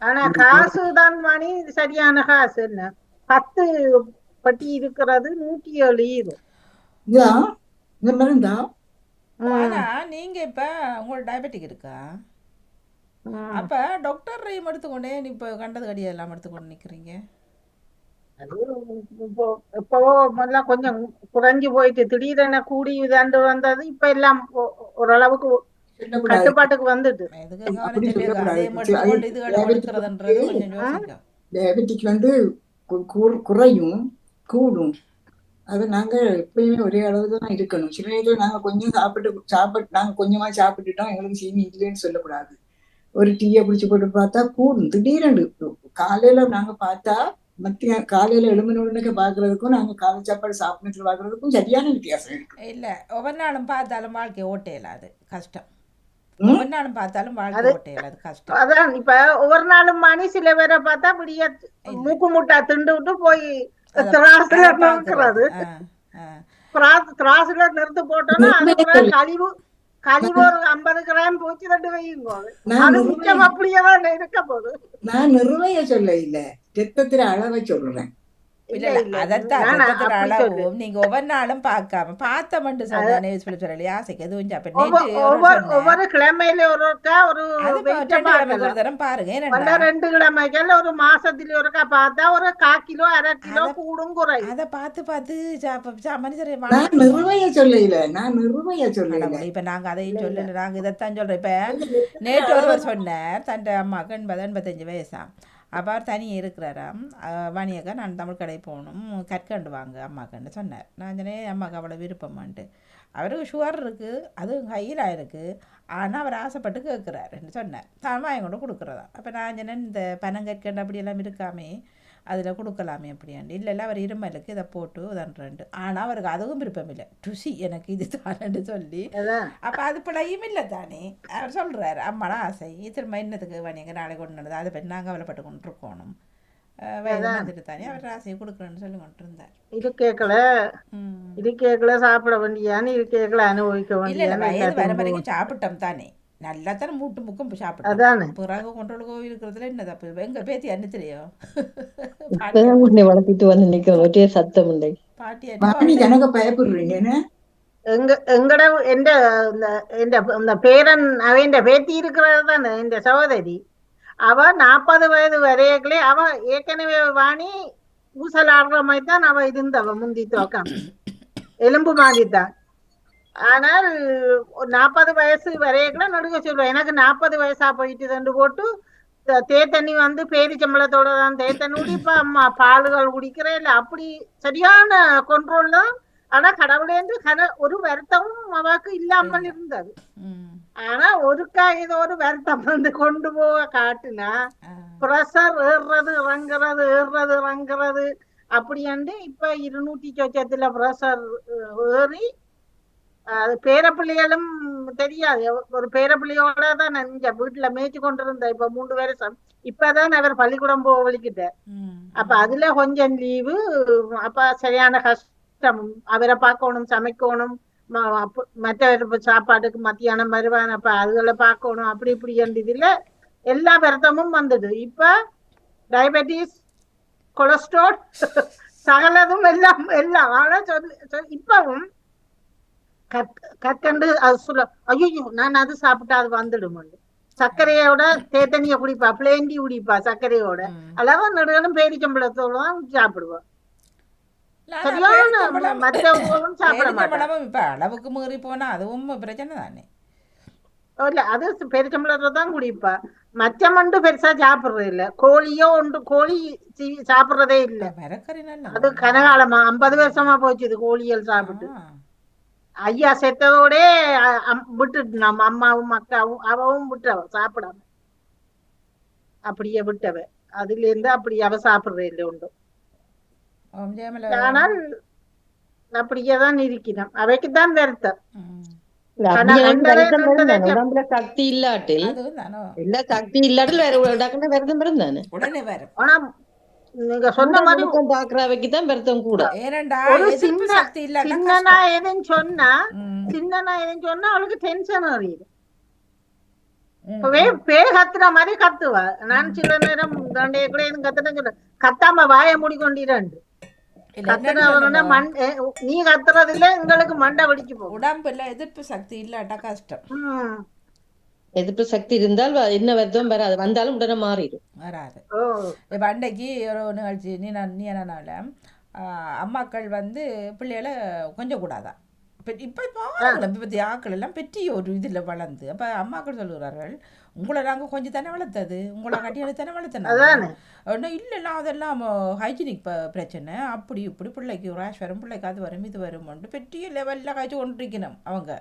ஆனா காசு தான் மணி, சரியான காசு என்ன 10 பட்டி இருக்கிறது 107 இந்த மருந்தா? ஆனால் நீங்கள் இப்போ உங்களோட டயபெட்டிக் இருக்கா? அப்போ டாக்டர் எடுத்துக்கொண்டே இப்போ கண்டது கடியெல்லாம் எடுத்துக்கொண்டு நிற்கிறீங்க. அது எப்பவோ முதல்ல கொஞ்சம் குறைஞ்சு போயிட்டு திடீரென கூடி இதாண்டு வந்தது. இப்ப எல்லாம் ஓரளவுக்கு கட்டுப்பாட்டுக்கு வந்துட்டு. டயபெட்டிக் வந்து குறையும் கூடும். அது நாங்க எப்பயுமே ஒரே அளவுக்கு தான் இருக்கணும். சில நேரத்தில் நாங்க கொஞ்சம் நாங்க கொஞ்சமா சாப்பிட்டுட்டோம், எங்களுக்கு சீனி இல்லைன்னு சொல்லக்கூடாது. ஒரு டீயை பிடிச்சி போட்டு பார்த்தா கூடும் திடீரென்று. காலையில நாங்க பார்த்தா காலையில எழுமினோடனே பாக்குறதுக்கும் நாங்க காலை சாப்பாடு சாப்பிட்டு பாக்குறதுக்கும் சரியான வித்தியாசம் இருக்கு. இல்ல ஒவ்வொரு நாளும் பார்த்தாலும் வாழ்க்கை ஓட்டையில, அது கஷ்டம். ஒவ்வொரு நாளும் பார்த்தாலும் வாழ்க்கை ஓட்டையில, அது கஷ்டம். அதான் இப்ப ஒவ்வொரு நாளும் மணி சில பேரை பார்த்தா இப்படியே மூக்கு முட்டா திண்டு விட்டு போய் திராசுல நிறுத்துறது. திராசுல நிறுத்து போட்டோம்னா அது கழிவு ஒரு 50 கிராம் போச்சு 2 வையுங்க. அது மிச்சம் அப்படியேதான் இருக்க போகுது. நான் நிறுவைய சொல்ல இல்ல, ரத்தத்துல அளவை சொல்றேன். நீங்க ஒவ்வொரு நாளும் பார்க்காம பார்த்தமண்டு சொன்னானே சொல்லி ஆசைக்கு எதுவும் ஒவ்வொரு கிழமையில ஒருக்கா ஒரு தரம் பாருங்க. 2 கிழமைகள் ஒரு மாசத்துல ஒருக்கா பார்த்தா ஒரு 1/4 கிலோ 1/2 கிலோ கூடும் குறை. அதை பார்த்து மனுஷரை நிறுவைய சொல்ல, நான் நிறுவைய சொல்ல. இப்ப நாங்க அதையும் சொல்லல, நாங்க இதைத்தான் சொல்றோம். இப்ப நேற்று ஒருவர் சொன்னார், தன் அம்மாக்கு 85 வயசா, அப்போ அவர் தனியாக இருக்கிறாராம். வாணியக்கா நான் தமிழ் கடை போகணும், கற்கண்டு வாங்க அம்மாக்கன்னு சொன்னார். நான் சொன்னேன் அம்மாவுக்கு அவ்வளோ விருப்பமான்ட்டு. அவருக்கு சுகர் இருக்குது, அதுவும் ஹையில் இருக்குது, ஆனால் அவர் ஆசைப்பட்டு கேட்குறாருன்னு சொன்னார். தான் வாங்கி கொண்டு கொடுக்குறதா. அப்போ நான் சொன்னேன் இந்த பனங்கற்கண்டு அப்படியெல்லாம் இருக்காமே, அதில் கொடுக்கலாமே அப்படியாண்டு. இல்லை அவர் இருமலுக்கு இதை போட்டு தண்டுறேன்ட்டு. ஆனால் அவருக்கு அதுவும் விருப்பம் இல்லை, ருசி எனக்கு இது தானேன்னு சொல்லி. அப்போ அது பிழையும் இல்லை தானே. அவர் சொல்கிறார் அம்மாடா ஆசை திரும்ப என்னத்துக்கு வணிக நாளை கொண்டு வந்தது, அதை பற்றி நாங்கள் கவலைப்பட்டு கொண்டு இருக்கணும், வந்துட்டு தானே அவர் ஆசையை கொடுக்குறேன்னு சொல்லி கொண்டு இருந்தார். இது கேட்கல சாப்பிட வேண்டியான்னு, இது கேட்கல அனுபவிக்க வேண்டிய வர வரைக்கும் சாப்பிட்டோம் தானே, நல்லா தானே மூட்டு முக்கும் சாப்பிட்டோம். பிறகு கொண்டோடு இருக்கிறதுல என்ன தப்பு? எங்க பேத்தி அன்னித்திரையோ வளர்த்திட்டு வந்து நிக்கிறோம், ஒரே சத்தம் இல்லை. பாட்டி எனக்கு பயப்படுறீங்க. எங்கட இந்த பேரன் அவன் பேத்தி இருக்கிறது தானே இந்த சகோதரி. அவ 40 வயது வரையங்களே அவ ஏற்கனவே வாணி ஊசல் ஆடுற மாதிரி தான் அவ இருந்தவ முந்தி தோக்கம் எலும்பு மாதிரிதான். ஆனால் 40 வயசு வரையக்குள்ள நடுக்க சொல்லுவேன் எனக்கு 40 வயசா போயிட்டு ரெண்டு போட்டு தேத்தண்ணி வந்து பேரிச்சம்பளத்தோட தான் தேத்தண்ணி குடிப்பா, அம்மா பாலுகள் குடிக்கிறேன் இல்லை அப்படி சரியான கொண்ட்ரோல் தான். ஆனா கடவுளேந்து ஒரு வருத்தமும் அவாக்கு இல்லாமல் இருந்தது. ஆனா ஒருக்கா ஏதோ ஒரு வருத்தம் வந்து கொண்டு போக காட்டுனா ப்ரெஷர் ஏறுறது இறங்குறது அப்படின்ட்டு இப்ப 200 சொச்சத்துல ப்ரெஷர் ஏறி அது பேரப்பிள்ளைகளும் தெரியாது. ஒரு பேரப்பிள்ளையோட தான் நான் இங்க வீட்டுல மேய்ச்சி கொண்டிருந்தேன் இப்ப 3 வருஷம். இப்பதான் அவர் பள்ளிக்கூடம் போக வலிக்கிட்டேன். அப்ப அதுல கொஞ்சம் லீவு. அப்ப சரியான கஷ்டம். அவரை பார்க்கணும், சமைக்கணும், மற்ற சாப்பாட்டுக்கு மத்தியானம் வருவான். அப்ப அதுகளை பார்க்கணும், அப்படி இப்படி இதுல எல்லா வருத்தமும் வந்தது. இப்ப டயபெட்டிஸ், கொலஸ்ட்ரால் சகலதும் எல்லாம் எல்லாம். ஆனா இப்பவும் கற்கண்டு அது சொல்ல ஐயோ நான் அது சாப்பிட்டா அது வந்துடும். சர்க்கரையோட தேத்தனிய குடிப்பா, பிளேண்டி குடிப்பா சர்க்கரையோட. அளவா நடுகளும் பேரிச்சம்பளத்தோட தான் சாப்பிடுவா. சரியான மற்ற உணவும் சாப்பிட மாட்டேன். இப்ப அளவுக்கு மீறி போனா அதுவும் பிரச்சனை தானே. இல்ல அது பேரிச்சம்பளத்தை தான் குடிப்பா. மற்ற மண்டு பெருசா சாப்பிடுறது இல்ல. கோழியோ கோழி சாப்பிடுறதே இல்ல. அது கனகாலமா 50 வருஷமா போச்சு இது கோழிகள் சாப்பிட்டு. ஐயா செத்ததோட விட்டுட்டு நம்ம அம்மாவும் அக்காவும் அவவும் விட்டவ சாப்பிடாம அப்படியே விட்டவ. அதுல இருந்து அப்படி அவ சாப்பிடுற இல்லை உண்டு. ஆனால் அப்படியேதான் இருக்கிறோம். அவைக்குதான் வருத்தம். சக்தி இல்லாட்டில் இல்ல சக்தி இல்லாட்டில் வருத்தம் இருந்தானே உடனே வரும். ஆனா நீங்க சொன்ன மாதிரி பாக்குறவைக்குதான் வருத்தம் கூட. சின்னனா எதுன்னு சொன்னா அவளுக்கு டென்ஷன் அறியுது. பேர் கத்துற மாதிரி கத்துவா. நான் சில நேரம் கூட எதுவும் கத்துறேன்னு சொல்ல கத்தாம வாய மூடிக்கொண்டிரண்டு நீ கத்துறது இல்ல எங்களுக்கு மண்டை வெடிச்சு போகும். உடம்புல எதிர்ப்பு சக்தி இல்லாட்டா கஷ்டம். எதிர்ப்பு சக்தி இருந்தால் என்ன வருத்தம் வராது, வந்தாலும் உடனே மாறிடும் வராது. இப்போ அன்னைக்கு ஒரு நிகழ்ச்சி நீ என்னனால அம்மாக்கள் வந்து பிள்ளைகளை கொஞ்சம் கூடாதான். இப்போ பற்றி ஆக்கள் எல்லாம் பெரிய ஒரு இதில் வளர்ந்து அப்போ அம்மாக்கள் சொல்லுகிறார்கள் உங்களை நாங்கள் கொஞ்சம் தானே வளர்த்தது, உங்களை கட்டியால தானே வளர்த்தனாங்க. ஒன்றும் இல்லைன்னா அதெல்லாம் ஹைஜீனிக் பிரச்சனை அப்படி இப்படி பிள்ளைக்கு ரேஷ் வரும், பிள்ளைக்கு அது வரும் இது வரும்ன்ட்டு பெரிய லெவலில் காய்ச்சி கொண்டிருக்கணும் அவங்க.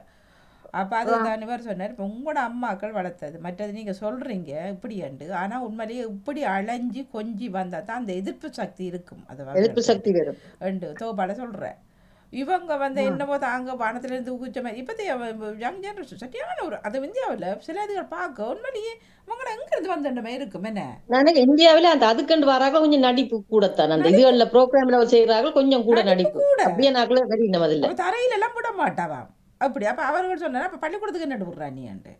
அப்போ அதுதான் இவர் சொன்னார் இப்போ உங்களோட அம்மாக்கள் வளர்த்தது மற்றது நீங்கள் சொல்கிறீங்க இப்படியாண்டு. ஆனால் உண்மையிலேயே இப்படி அலைஞ்சி கொஞ்சி வந்தால் தான் அந்த எதிர்ப்பு சக்தி இருக்கும். அது எதிர்ப்பு சக்தி வரும் ரெண்டு தோப்பாட சொல்கிறேன். இவங்க வந்து என்னமோ தாங்க வானத்திலேருந்து ஊக்குச்ச மாதிரி இப்போதே யங் ஜென்ரேஷன் சரியான ஒரு அது இந்தியாவில் சில இதுகள் பார்க்க உண்மையிலேயே அவங்கள எங்கிருந்து வந்தோமே இருக்கும். என்ன நான் இந்தியாவில் அந்த அதுக்கண்டு வராக கொஞ்சம் நடிப்பு கூடத்தான் அந்த இதுகளில் ப்ரோக்ராம்ல செய்கிறார்கள் கொஞ்சம் கூட நடிப்பு கூட அப்படியே நாக்களே வரணும். அதில் தரையில எல்லாம் விட மாட்டாவா அப்படி. அப்போ அவர்கள் சொன்னா அப்போ பள்ளிக்கூடத்துக்கு என்ன விடுறா நீண்டு.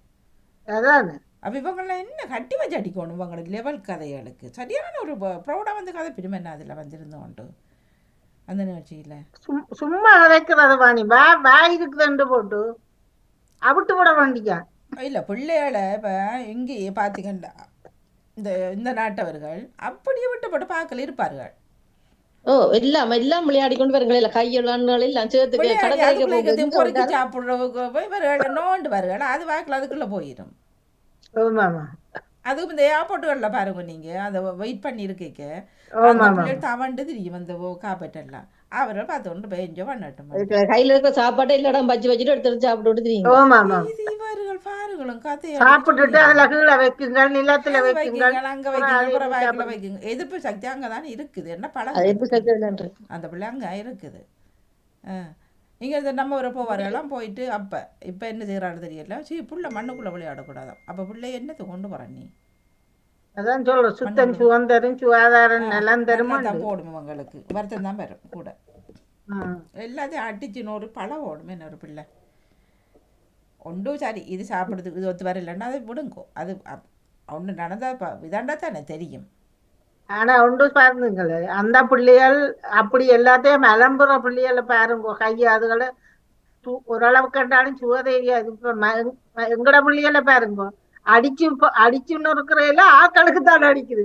அப்போ இவங்கெல்லாம் என்ன கட்டி வச்சு அடிக்கணும் இவங்களுக்கு லெவல் கதைகளுக்கு சரியான ஒரு ப்ரௌடாக வந்து கதை பிரிமை என்ன அதில் வந்திருந்தோண்டு அந்த நிகழ்ச்சியில் சும்மா அழைக்கிறது வாணி வாய் இருக்குதுண்டு போட்டு அவிட்டு விட வேண்டியா இல்லை பிள்ளைகளை இப்போ இங்கேயே பார்த்தீங்கன்னா இந்த நாட்டவர்கள் அப்படியே விட்டு போட்டு பார்க்கல இருப்பார்கள். எல்லாம் விளையாடி கொண்டு வருங்களே கையெல்லாம் பொறுக்கி சாப்பிடுறவங்க இவர்கள் நோண்டு வருகள் அது வாக்கில் அதுக்குள்ளே போயிடும். அதுவும் இந்த ஏர்போர்ட்டுகளில் பாருங்க நீங்க அதை வெயிட் பண்ணி இருக்கீங்க தவண்டு தெரியும் அந்த காப்பெட்டெல்லாம் அவரை பார்த்து போய் என்ஜாய் பண்ணட்டும். கையில இருக்க சாப்பாட்டை இல்லடம் பச்சு வச்சுட்டு எடுத்து சாப்பிட்டு தெரியும். இவர்கள் பாருங்களும் கதையை அங்க வைக்குங்க எதிர்ப்பு சக்தி அங்கதானே இருக்குது. என்ன பழம் அந்த பிள்ளை அங்க இருக்குது. இங்கே நம்ம ஒரு போவாரெல்லாம் போயிட்டு அப்போ இப்போ என்ன செய்கிறாரு தெரியல. சரி புள்ள மண்ணுக்குள்ளே விளையாடக்கூடாதான். அப்போ பிள்ளை என்னத்தை கொண்டு போகிறான் நீ அதான் சொல்ல சுத்தம் சுதந்திரம் சுகாதாரம் நலம் தரும் தான் போடும். உங்களுக்கு வருத்தம் தான் வரும் கூட. எல்லாத்தையும் அடிச்சு நூறு பழம் ஓடும். என்ன ஒரு பிள்ளை ஒன்றும் சரி இது சாப்பிடுறதுக்கு இது ஒத்து வரலன்னா அதை விடுங்கோ. அது ஒன்று நடந்தா இதாண்டா தானே தெரியும். ஆனா ஒன்று பாருங்களே அந்த பிள்ளைகள் அப்படி எல்லாத்தையும் அலம்புற பிள்ளைகளை பாருங்க கையை அதுகளை ஓரளவு கண்டாலும் சுக தெரியாது. இப்ப எங்கட பிள்ளைகள பாருங்க, அடிச்சுன்னு இருக்கிறதுல ஆக்களுக்கு தான் அடிக்குது.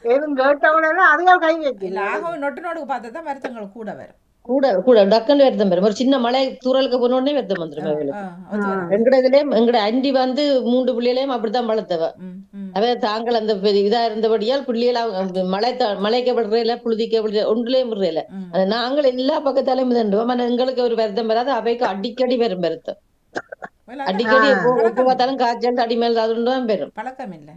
எதுவும் கேட்டவுடனே அதுகள் கை இல்ல வைக்குது. ஆகவும் நொட்டு நோடுக்கு பார்த்தா தான் வருத்தங்கள் கூட வரும். கூட கூட டக்குன்னு வருத்தம் வரும். ஒரு சின்ன மழை தூரலுக்கு போன உடனே வருத்தம் வந்துடும் அவங்களுக்கு. அது வரும். எங்கட இதுலயும் எங்கட அண்டி வந்து 3 பிள்ளைகளையும் அப்படித்தான் வளர்த்தவ. அவ தாங்கள் அந்த இதா இருந்தபடியால் பிள்ளைகள மலைக்க விடுறல புழுதிக்க விடுற ஒன்றுலயும் விடுறல. நாங்கள் எல்லா பக்கத்தாலையும் தண்டுவோம். ஆனா எங்களுக்கு ஒரு வருத்தம் வராது. அவைக்கு அடிக்கடி வரும் வருத்தம். அடிக்கடி எப்போ பார்த்தாலும் காய்ச்சல் அடி மேல் அதுதான் வரும். பழக்கம் இல்ல.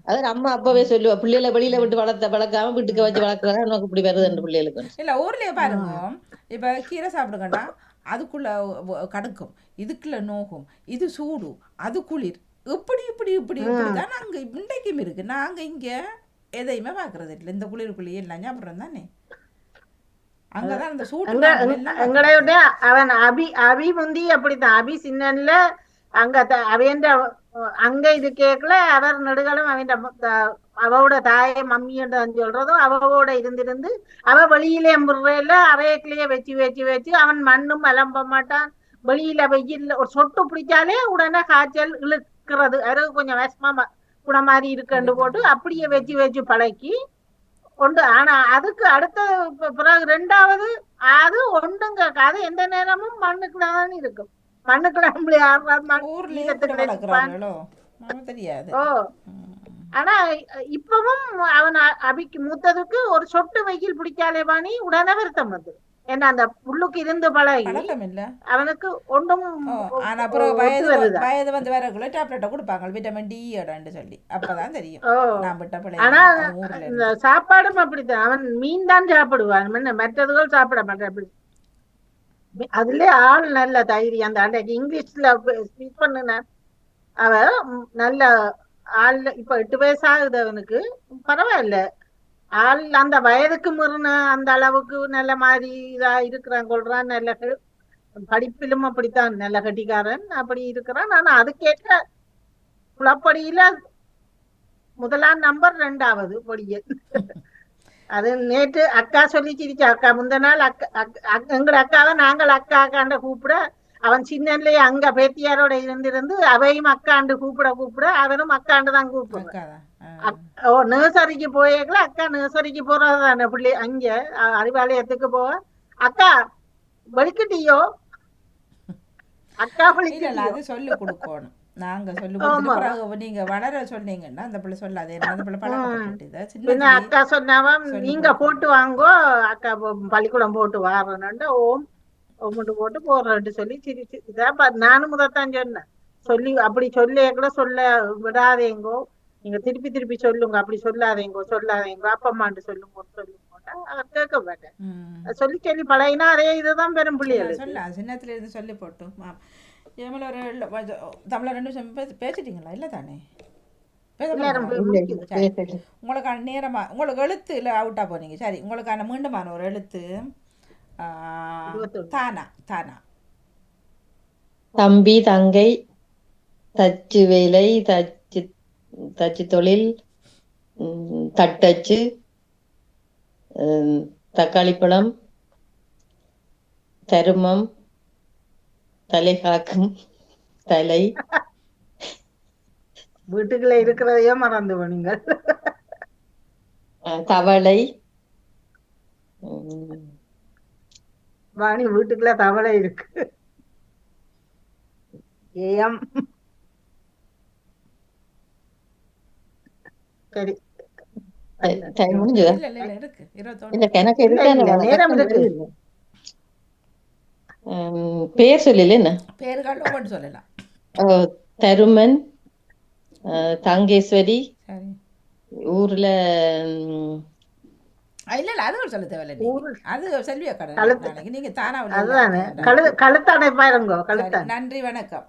அதாவது அம்மா அப்பவே சொல்லுவா, பிள்ளைகளை வெளியில விட்டு வளர்க்காம வீட்டுக்கு வச்சு வளர்க்கறதா நமக்கு இப்படி வருது ரெண்டு பிள்ளைகளுக்கு. இல்ல ஊர்லயே பாருங்க, இப்ப கீரை சாப்பிடுங்கண்டா அதுக்குள்ள கடுக்கும், இதுக்குள்ள நோகும், இது சூடு, அது குளிர், இப்படி இப்படி இப்படி இப்படிதான் அங்க இன்றைக்கும் இருக்கு. நாங்க இங்க எதையுமே பாக்குறது இல்லை. இந்த குளிருக்குள்ளேயே எல்லாம் சாப்பிடுறோம் தானே. அங்கதான் அந்த சூடு. எங்களையோட அவன் அபி முந்தி அப்படித்தான். அபி சின்னன்ல அங்க அவன் அங்க இது கேட்கல. அவர் நெடுகாலம் அவவோட தாயை மம்மின்னு சொல்றதும் அவவோட இருந்திருந்து அவ வெளியில எம்புறையில அவையக்கிலேயே வச்சு வச்சு வச்சு அவன் மண்ணும் அலம்ப மாட்டான். வெளியில வெயில் ஒரு சொட்டு பிடிச்சாலே உடனே காய்ச்சல் இழுக்கிறது. அது கொஞ்சம் விஷமா குண மாதிரி இருக்குன்னு போட்டு அப்படியே வச்சு வச்சு பழக்கி ஒன்று. ஆனா அதுக்கு அடுத்த பிறகு 2வது அது ஒன்றுங்க அது எந்த நேரமும் மண்ணுக்குள்ளதான் இருக்கும். மண்ணுக்குள்ள தெரியாது. ஓ ஆனா இப்பவும் அவன் அபிக்கு மூத்ததுக்கு ஒரு சொட்டு வெயில் பிடிச்சாலே பாணி உடனே வருத்தம் வந்து. ஏன்னா அந்த புல்லுக்கு இருந்து பழகி அவனுக்கு ஒன்றும். அப்புறம் வயது வந்து வரக்குள்ள டேப்லெட்டை கொடுப்பாங்க, விட்டமின் டி இடம்னு சொல்லி. அப்பதான் தெரியும். ஆனா இந்த சாப்பாடும் அப்படித்தான். அவன் மீன் தான் சாப்பிடுவான், மற்றதுகள் சாப்பிட மாட்டான். அதுலயே ஆள் நல்ல தைரியம். அந்த அன்றைக்கு இங்கிலீஷ்ல ஸ்பீக் பண்ணுன அவ நல்ல ஆள். இப்ப 8 வயசு ஆகுது அவனுக்கு. பரவாயில்ல, ஆள் அந்த வயதுக்கு முறுன அந்த அளவுக்கு நல்ல மாதிரி இதா இருக்கிறான் கொள்றான். நல்ல படிப்பிலும் அப்படித்தான், நல்ல கட்டிக்காரன் அப்படி இருக்கிறான். ஆனா அதுக்கேற்ற குளப்படியில 1ஆம் நம்பர் 2வது பொடியன். அது நேற்று அக்கா சொல்லி சிரிச்சா. அக்கா முந்த நாள் எங்கட அக்காவை நாங்கள் அக்கா அக்காண்ட கூப்பிட, அவன் சின்னன்லயே அங்க பேத்தியாரோட இருந்திருந்து அவையும் அக்காண்டு கூப்பிட அவனும் அக்காண்டு தான் கூப்பிடுறான். நர்சரிக்கு போயேக்கல அக்கா நர்சரிக்கு போறதுதானே பிள்ளை. அங்க அறிவாலயத்துக்கு போக அக்கா வலிக்கிட்டியோ, அக்கா வலிக்கிட்டியோ சொல்லி கொடுக்கணும். நாங்க சொல்லி கொடுத்து நீங்க வளர சொன்னீங்கன்னா அந்த பிள்ளை சொல்லாதே. அந்த பிள்ளை பழக்கப்பட்டு அக்கா சொன்னாவா நீங்க போட்டு வாங்கோ, அக்கா பள்ளிக்கூடம் போட்டு வாரணும்னா ஓமுட்டு போட்டு போறேன்னு சொல்லி சிரிச்சு. இதான் நானும் முதத்தான் சொன்னேன். சொல்லி அப்படி சொல்ல சொல்ல விடாதேங்கோ, நீங்க திருப்பி திருப்பி சொல்லுங்க, அப்படி சொல்லாதேங்கோ அப்பம்மாண்டு சொல்லுங்க அவர் கேட்க மாட்டேன். சொல்லி சொல்லி பழகினா அதே இதுதான் பெரும் பிள்ளைகள். சொல்ல சின்னத்துல இருந்து சொல்லி போட்டோம். ஏமல ஒரு தமிழ 2 நிமிஷம் பேசிட்டீங்களா? இல்லை தானே, உங்களுக்கான நேரமா உங்களுக்கு எழுத்து இல்லை அவுட்டா போனீங்க. சரி, உங்களுக்கான மீண்டுமான ஒரு எழுத்து தானா. தானா தம்பி தங்கை தச்சு வேலை தச்சு தொழில் தட்டச்சு தக்காளி பழம் தருமம் தலை காக்கும் தலை. வீட்டுக்குள்ள இருக்கிறதையே மறந்து போனீங்க. தவளை வாணி வீட்டுக்குள்ள தவளை இருக்கு. ஏம் சரி நேரம் இருக்கு. பேர் சொல்லல என்ன பேர்கள் சொல்லலாம். தருமன், தங்கேஸ்வரி, ஊர்ல இல்ல அது சொல்ல தேவையில்லை. அது செல்வியா கடை நீங்க தானா. கழுத்தானை பாருங்க. நன்றி, வணக்கம்.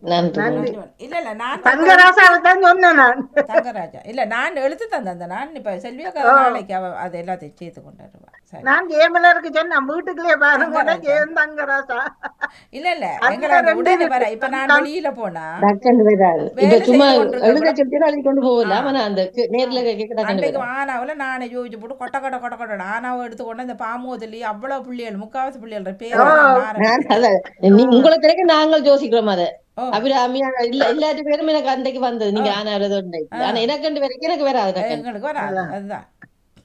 நன்றி நன்றி. இல்ல நான் தங்கராசாவை தான் சொன்னேன் நான். தங்கராஜா இல்ல நான் எழுத்து தந்தேன். நான் இப்ப செல்வியக்கா நாளைக்கு அது எல்லாத்தையும் சேர்த்து கொண்டு வருவா. சரி நான் ஜெயமலருக்கு சொன்னேன் வீட்டுக்குள்ளே பாருங்க தங்கராஜா. ஜெயம் தங்கராசா. இல்ல அதுல எங்களை அந்த ரெண்டு உடனே வர இருக்கு. இப்ப நான் வெளியில போனா டக்குன்னு வராது. இப்ப வேலை சும்மா செய்து கொண்டிருக்க எழுத சொல்லி எழுதி கொண்டு போகலாம். ஆனா அந்த நேர்ல கேட்க டக்குன்னு அன்றைக்கு வராது. ஆனாவில் நானே யோசிச்சு போட்டு கொட்ட ஆனாவை எடுத்துக்கொண்டு இந்த பாமோதிலி அவ்வளவு பிள்ளைகள் முக்காவாசி பிள்ளைகள் பேரை நான் அதான் உங்களை திரைக்க நாங்கள் யோசிக்கிறோம் அதை ஓ அபிராமியா இல்ல எல்லாத்து பேரும் எனக்கு அன்றைக்கு வந்தது. நீங்க ஆனா ஆனா எனக்கு ரெண்டு பேருக்கு எனக்கு வராது டக்குன்னு. எங்களுக்கு வராது. அதுதான்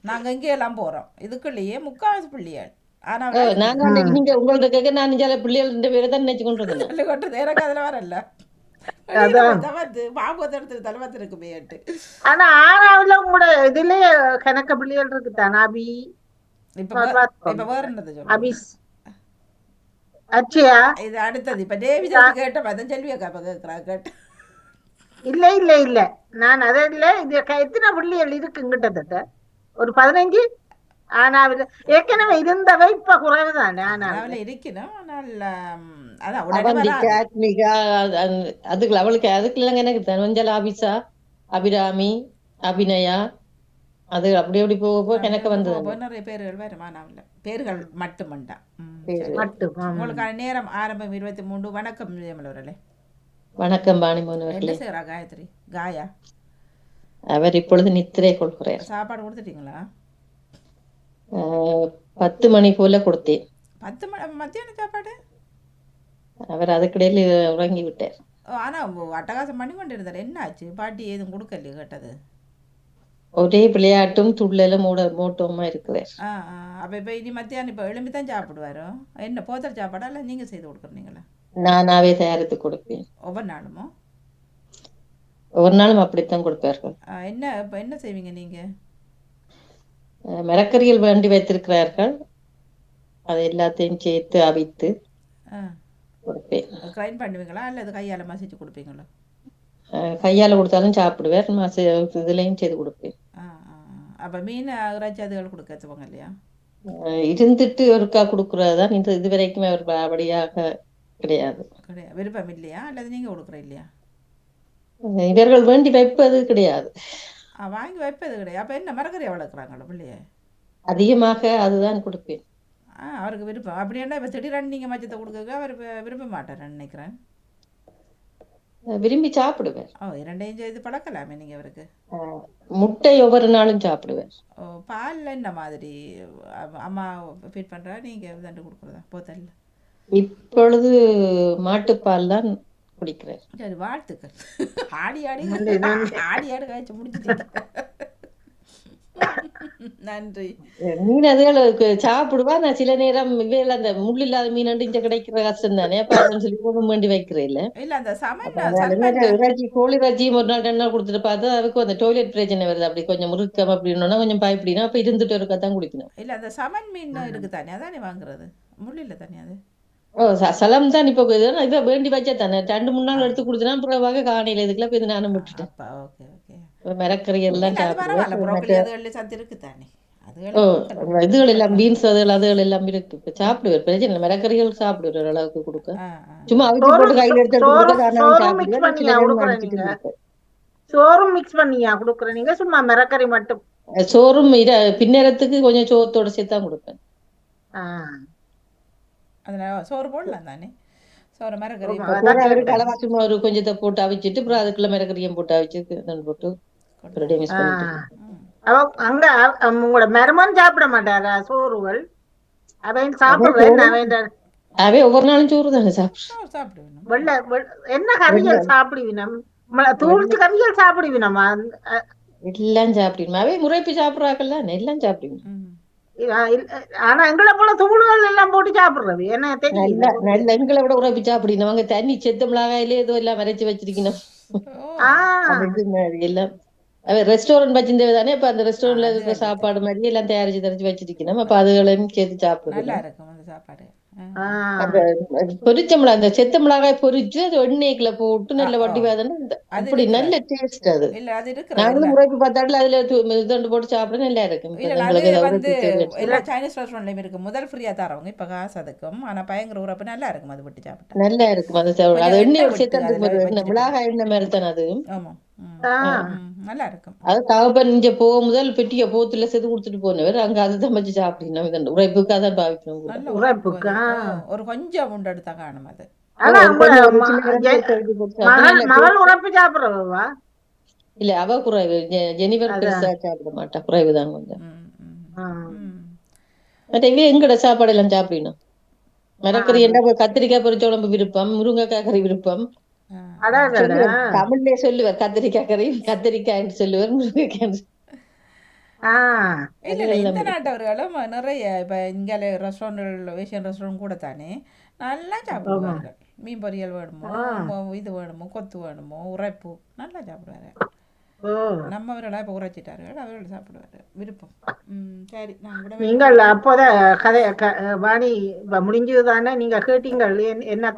நாங்க இங்கே எல்லாம் போறோம் இதுக்குள்ளேயே முக்காவாசி பிள்ளைகள் ஆனா நாங்க அன்றைக்கு நீங்க உங்கள்ட்ட கேட்க நான் சில பிள்ளைகள் ரெண்டு பேரை தான் நினைச்சு கொண்டு இருந்தேன். சொல்லி கொட்டது எனக்கு அதுல வரல. அதான். தவத்து பாபத்தை எடுத்து தலைவத்து இருக்குமேட்டு. ஆனா ஆறாவதுல உங்களோட இதுலயே கணக்க பிள்ளைகள் இருக்குதான். அபி இப்ப வேற என்னது சொல்லுங்க. அபிஸ் அச்சயா இது அடுத்தது இப்ப டேவிஜா கேட்ட பார்த்தா செல்வியக்கா இப்ப கேட்கறா கேட்ட. இல்ல இல்ல இல்ல நான் அதை இல்ல இது எத்தனை பிள்ளைகள் இருக்கு கிட்டத்தட்ட ஒரு 15. ஆனாவில் ஏற்கனவே இருந்தவை இப்ப குறைவுதானே. ஆனாவில் இருக்கணும். ஆனால் அதான் அவந்திக்கு ஆத்மிகா அதுக்கு அவளுக்கு அதுக்குள்ள எனக்கு தனஞ்சல் ஆபிசா அபிராமி அபிநயா அது அப்படி அப்படி போக எனக்கு வந்தது. நிறைய பேர்கள் வரும் ஆனாவில் பேர்கள் மட்டுமண்டா. மட்டும் உங்களுக்கான நேரம் ஆரம்பம் 23. வணக்கம் விஜயமலவர்களே. வணக்கம் பாணிமோகன் என்ன அவர்களே. செய்யறா காயத்ரி காயா? அவர் இப்பொழுது நித்திரை கொள்கிறார். சாப்பாடு கொடுத்துட்டீங்களா? 10 மணி போல கொடுத்தேன். 10 மணி மத்தியான சாப்பாடு? அவர் அதுக்கிடையில் உறங்கி விட்டார். ஆனா அட்டகாசம் பண்ணி கொண்டு இருந்தார். என்ன ஆச்சு? பாட்டி எதுவும் கொடுக்கலையே கேட்டது? ஒரே விளையாட்டும் துள்ளலும் மூட்டமா இருக்கிறார். அப்ப இப்ப இனி மத்தியானம் இப்ப எழும்பித்தான் சாப்பிடுவாரோ? என்ன போத்தல் சாப்பாடா இல்ல நீங்க செய்து கொடுக்குறீங்களா? நானாவே தயாரித்து கொடுப்பேன். ஒவ்வொரு நாளுமோ? ஒவ்வொரு நாளும் அப்படித்தான் கொடுப்பார்கள். என்ன இப்ப என்ன செய்வீங்க நீங்க? மரக்கறிகள் வேண்டி வைத்திருக்கிறார்கள். அதை எல்லாத்தையும் சேர்த்து அவித்து கொடுப்பேன். கிரைண்ட் பண்ணுவீங்களா அல்லது கையால மசிச்சு கொடுப்பீங்களா? கையால கொடுத்தாலும் சாப்பிடுவேன். இதுலயும் செய்து கொடுப்பேன். அப்ப மீன் இறைச்சி அதுகள் கொடுக்க வச்சுப்பாங்க இல்லையா? இருந்துட்டு ஒருக்கா கொடுக்கறதுதான் இது வரைக்கும் அவர் அப்படியாக கிடையாது. கிடையாது. விருப்பம் இல்லையா அல்லது நீங்க கொடுக்குற இல்லையா? இவர்கள் வேண்டி வைப்பது கிடையாது. வாங்கி வைப்பது கிடையாது. அப்ப என்ன மரக்கறியை வளர்க்குறாங்களா பிள்ளைய? அதிகமாக அதுதான் கொடுப்பேன். அவருக்கு விருப்பம் அப்படின்னா இப்ப திடீரென்னு நீங்க மச்சத்தை கொடுக்க அவர் விரும்ப மாட்டார் நினைக்கிறேன். விரும்பி சாப்பிடுவேன். இரண்டையும் செய்து பழக்கலாமே நீங்க அவருக்கு. முட்டை ஒவ்வொரு நாளும் சாப்பிடுவேன். பால்ல என்ன மாதிரி அம்மா ஃபீட் பண்றா நீங்க தண்டு கொடுக்குறதா போத்தல்ல? இப்பொழுது மாட்டுப்பால் தான் குடிக்கிறேன். சரி வாழ்த்துக்கள். ஆடி ஆடி காய்ச்சி முடிச்சுட்டீங்க. நன்றி. மீன் அதுகளுக்கு சாப்பிடுவா. நான் சில நேரம் வேலை அந்த முள் இல்லாத மீன் இங்க கிடைக்கிற கஷ்டம் தானே சொல்லி போக வேண்டி வைக்கிறேன். இல்ல அந்த இறைச்சி கோழி இறைச்சியும் ஒரு நாள் 2 நாள் கொடுத்துட்டு பார்த்தா அதுக்கு அந்த டாய்லெட் பிரச்சனை வருது. அப்படி கொஞ்சம் முறுக்கம் அப்படின்னா கொஞ்சம் பயப்படினா அப்ப இருந்துட்டு ஒருக்கா தான் குடிக்கணும். இல்ல அந்த சமன் மீன் இருக்கு தானே அதானே வாங்குறது முள் இல்ல தானே அது? சலம் தான் இப்ப இவ வேண்டி வச்சா தானே 2-3 நாள் எடுத்து குடுத்தனா பிறவாக காணையில இதுக்குள்ள போய் நானும் விட்டுட்டேன். மரக்கறி எல்லாம் இதுகள் எல்லாம் பீன்ஸ் அதுகள் எல்லாம் இருக்கு சாப்பிடுவார். பிரச்சனை இல்லை. மரக்கறிகள் சாப்பிடுவார் அளவுக்கு கொடுக்க. சும்மா அவிச்சு போட்டு கையில எடுத்து சோறும் மிக்ஸ் பண்ணியா கொடுக்குறீங்க? சும்மா மரக்கறி மட்டும்? சோறும் பின்னேரத்துக்கு கொஞ்சம் சோத்தோட சேர்த்தான் கொடுப்பேன். அதனால சோறு போடலாம் தானே? சோறு மரக்கறி அளவா சும்மா ஒரு கொஞ்சத்தை போட்டு அவிச்சிட்டு அப்புறம் அதுக்குள்ள மரக்கறியும் போட்டு அவிச்சு போட்டு அங்க உங்களோட மருமகன் சாப்பிட மாட்டாரா சோறுகள்? அவன் சாப்பிடுவேன். அவே ஒவ்வொரு நாளும் சோறு தானே சாப்பிடுவேன். என்ன கறிகள் சாப்பிடுவினம்? தூளிச்சு கறிகள் சாப்பிடுவினமா? எல்லாம் சாப்பிடுவேன். அவே முறைப்பு சாப்பிடுறாங்கல்ல எல்லாம் சாப்பிடுவேன். ஆனா எங்களை போல தூளுகள் எல்லாம் போட்டு சாப்பிடுறது என்ன தெரியல. நல்ல எங்களை விட உறப்பி சாப்பிடணும். அவங்க தண்ணி செத்த மிளகாயிலே ஏதோ எல்லாம் வரைச்சு வச்சிருக்கணும். எல்லாம் ரெஸ்டாரண்ட் வச்சிருந்தே தானே. இப்ப அந்த ரெஸ்டாரண்ட்ல இருக்கிற சாப்பாடு மாதிரி எல்லாம் தயாரிச்சு வச்சிருக்கணும். அப்ப அதுகளையும் சேர்த்து சாப்பிடுறது நல்லா இருக்கும் அந்த சாப்பாடு. அப்ப பொரிச்ச மிளகாய் அந்த செத்த மிளகாய் பொரிச்சு அது எண்ணெய்க்குள்ள போட்டு நல்ல வட்டி வேதனை அப்படி நல்ல டேஸ்ட் அது. இல்ல அது இருக்கிறது நாங்களும் முறைப்பு பார்த்தாலும் அதுல இதுண்டு போட்டு சாப்பிட நல்லா இருக்கும். இல்ல அது வந்து எல்லா சைனீஸ் ரெஸ்டாரண்ட்லயும் இருக்கு. முதல் ஃப்ரீயா தரவங்க இப்ப காசு அதுக்கும். ஆனா பயங்கர உறப்பு நல்லா இருக்கும் அது விட்டு சாப்பிட்டா. நல்லா இருக்கும் அது சாப்பிட. அது எண்ணெயோட சேர்த்து மிளகாய் எண்ணெய் மாதிரி தானே அது. ஆமா நல்லா இருக்கும். அது தகப்பன் இங்க போக முதல் பெட்டிய போத்துல சேர்த்து கொடுத்துட்டு போனவர் அங்க அதை சமைச்சு சாப்பிட்டீங்கன்னா உரைப்புக்காக தான் பாவிக்கணும். ஒரு கொஞ்சம் உண்டு எடுத்தா காணும் அது. மகள் உரைப்பு சாப்பிடுறவா இல்ல அவ குறைவு. ஜெனிவர் பெருசா சாப்பிட மாட்டா, குறைவுதான் கொஞ்சம். மற்ற இவ எங்கட சாப்பாடு எல்லாம் சாப்பிடணும். மரக்கறி என்ன கத்திரிக்காய் பொரிச்ச உடம்பு விருப்பம், முருங்கைக்காய் கறி விருப்பம். தமிழ்லயே சொல்லுவார் கத்திரிக்காய் கறி, கத்திரிக்காய்ன்னு சொல்லுவார், முருங்கைக்காய். இந்த நாட்டவர்களும் நிறைய இப்ப இங்க ரெஸ்டாரண்ட் ஏசியன் ரெஸ்டாரண்ட் கூட தானே நல்லா சாப்பிடுவார்கள். மீன் பொரியல் வேணுமோ, இது வேணுமோ, கொத்து வேணுமோ, உரைப்பு நல்லா சாப்பிடுவாரு. நம்மவர்களா இப்ப உரைச்சிட்டார்கள், அவர்கள் சாப்பிடுவாரு விருப்பம். சரி, நீங்கள் அப்போதான் கதை வாணி முடிஞ்சதுதானே நீங்க கேட்டீங்கள் என்ன